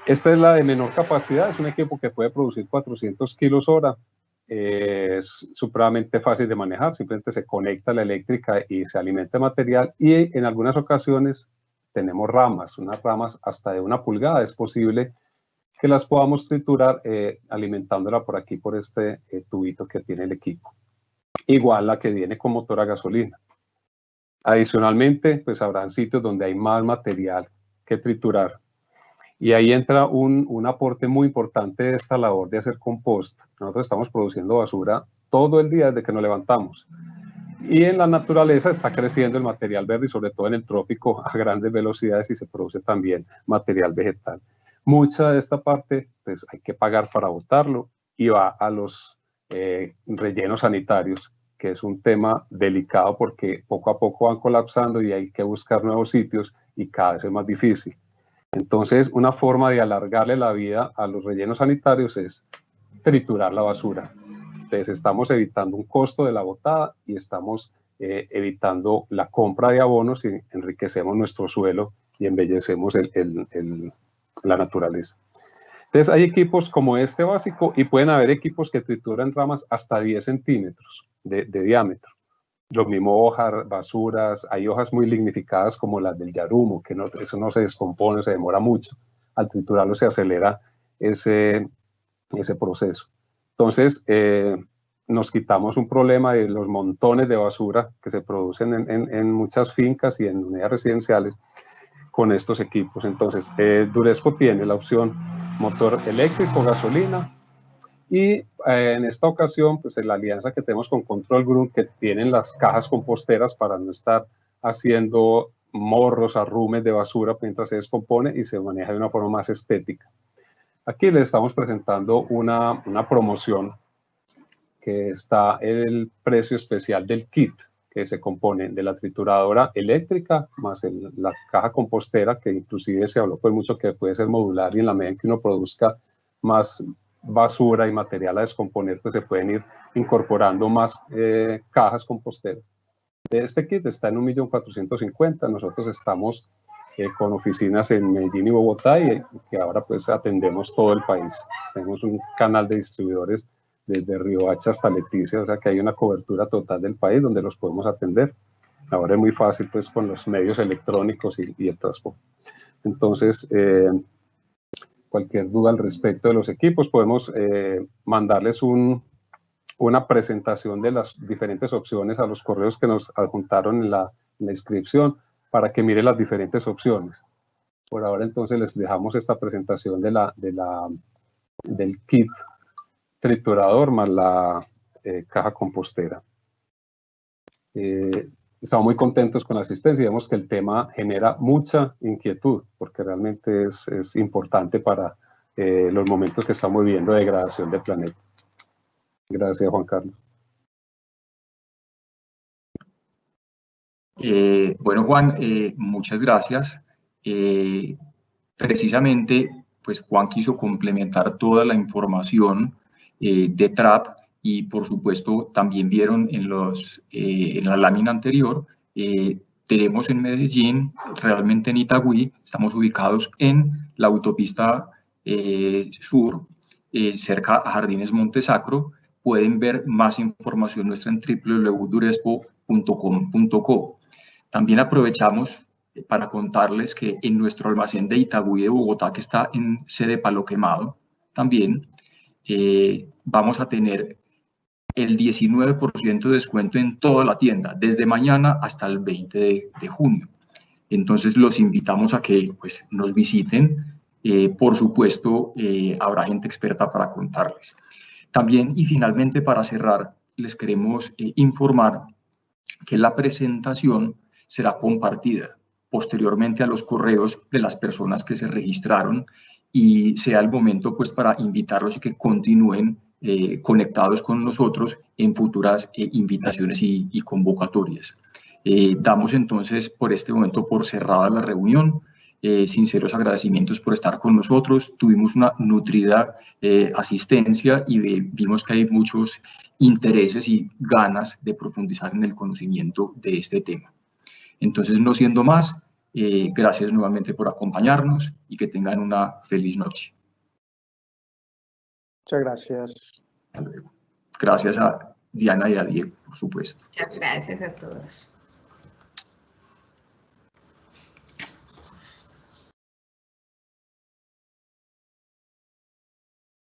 Esta es la de menor capacidad, es un equipo que puede producir 400 kilos hora. Es supremamente fácil de manejar, simplemente se conecta a la eléctrica y se alimenta de material, y en algunas ocasiones tenemos ramas, unas ramas hasta de 1 pulgada, es posible que las podamos triturar alimentándola por aquí, por este tubito que tiene el equipo. Igual la que viene con motor a gasolina. Adicionalmente, pues habrán sitios donde hay más material que triturar. Y ahí entra un aporte muy importante de esta labor de hacer compost. Nosotros estamos produciendo basura todo el día desde que nos levantamos. Y en la naturaleza está creciendo el material verde, y sobre todo en el trópico a grandes velocidades, y se produce también material vegetal. Mucha de esta parte pues hay que pagar para botarlo, y va a los rellenos sanitarios, que es un tema delicado porque poco a poco van colapsando y hay que buscar nuevos sitios y cada vez es más difícil. Entonces, una forma de alargarle la vida a los rellenos sanitarios es triturar la basura. Entonces, estamos evitando un costo de la botada y estamos evitando la compra de abonos, y enriquecemos nuestro suelo y embellecemos la naturaleza. Entonces, hay equipos como este básico, y pueden haber equipos que trituran ramas hasta 10 centímetros de diámetro. Lo mismo hojas, basuras, hay hojas muy lignificadas como las del yarumo, que eso no se descompone, se demora mucho. Al triturarlo se acelera ese proceso. Entonces, nos quitamos un problema de los montones de basura que se producen en muchas fincas y en unidades residenciales con estos equipos. Entonces, Duresco tiene la opción motor eléctrico, gasolina, y en esta ocasión, pues en la alianza que tenemos con Control Group, que tienen las cajas composteras para no estar haciendo morros, arrumes de basura mientras se descompone, y se maneja de una forma más estética. Aquí les estamos presentando una promoción que está el precio especial del kit, que se compone de la trituradora eléctrica más la caja compostera, que inclusive se habló pues mucho que puede ser modular, y en la medida en que uno produzca más basura y material a descomponer, pues se pueden ir incorporando más cajas composteras. Este kit está en 1.450.000. Nosotros estamos con oficinas en Medellín y Bogotá, y que ahora pues atendemos todo el país. Tenemos un canal de distribuidores desde Riohacha hasta Leticia, o sea que hay una cobertura total del país donde los podemos atender. Ahora es muy fácil pues con los medios electrónicos y el transporte. Entonces, cualquier duda al respecto de los equipos, podemos mandarles una presentación de las diferentes opciones a los correos que nos adjuntaron en la inscripción, para que miren las diferentes opciones. Por ahora entonces les dejamos esta presentación del kit triturador más la caja compostera. Estamos muy contentos con la asistencia y vemos que el tema genera mucha inquietud, porque realmente es importante para los momentos que estamos viviendo de degradación del planeta. Gracias, Juan Carlos. Bueno, Juan, muchas gracias. Precisamente, pues Juan quiso complementar toda la información de TRAP, y por supuesto también vieron en la lámina anterior, tenemos en Medellín, realmente en Itagüí, estamos ubicados en la autopista sur, cerca a Jardines Montesacro. Pueden ver más información nuestra en www.durespo.com.co. También aprovechamos para contarles que en nuestro almacén de Itagüí de Bogotá, que está en sede Palo Quemado, también vamos a tener el 19% de descuento en toda la tienda, desde mañana hasta el 20 de junio. Entonces los invitamos a que pues, nos visiten. Por supuesto, habrá gente experta para contarles. También, y finalmente para cerrar, les queremos informar que la presentación será compartida posteriormente a los correos de las personas que se registraron, y sea el momento pues para invitarlos y que continúen conectados con nosotros en futuras invitaciones y convocatorias. Damos entonces por este momento por cerrada la reunión. Sinceros agradecimientos por estar con nosotros. Tuvimos una nutrida asistencia y vimos que hay muchos intereses y ganas de profundizar en el conocimiento de este tema. Entonces, no siendo más, gracias nuevamente por acompañarnos y que tengan una feliz noche. Muchas gracias. Gracias a Diana y a Diego, por supuesto. Muchas gracias a todos.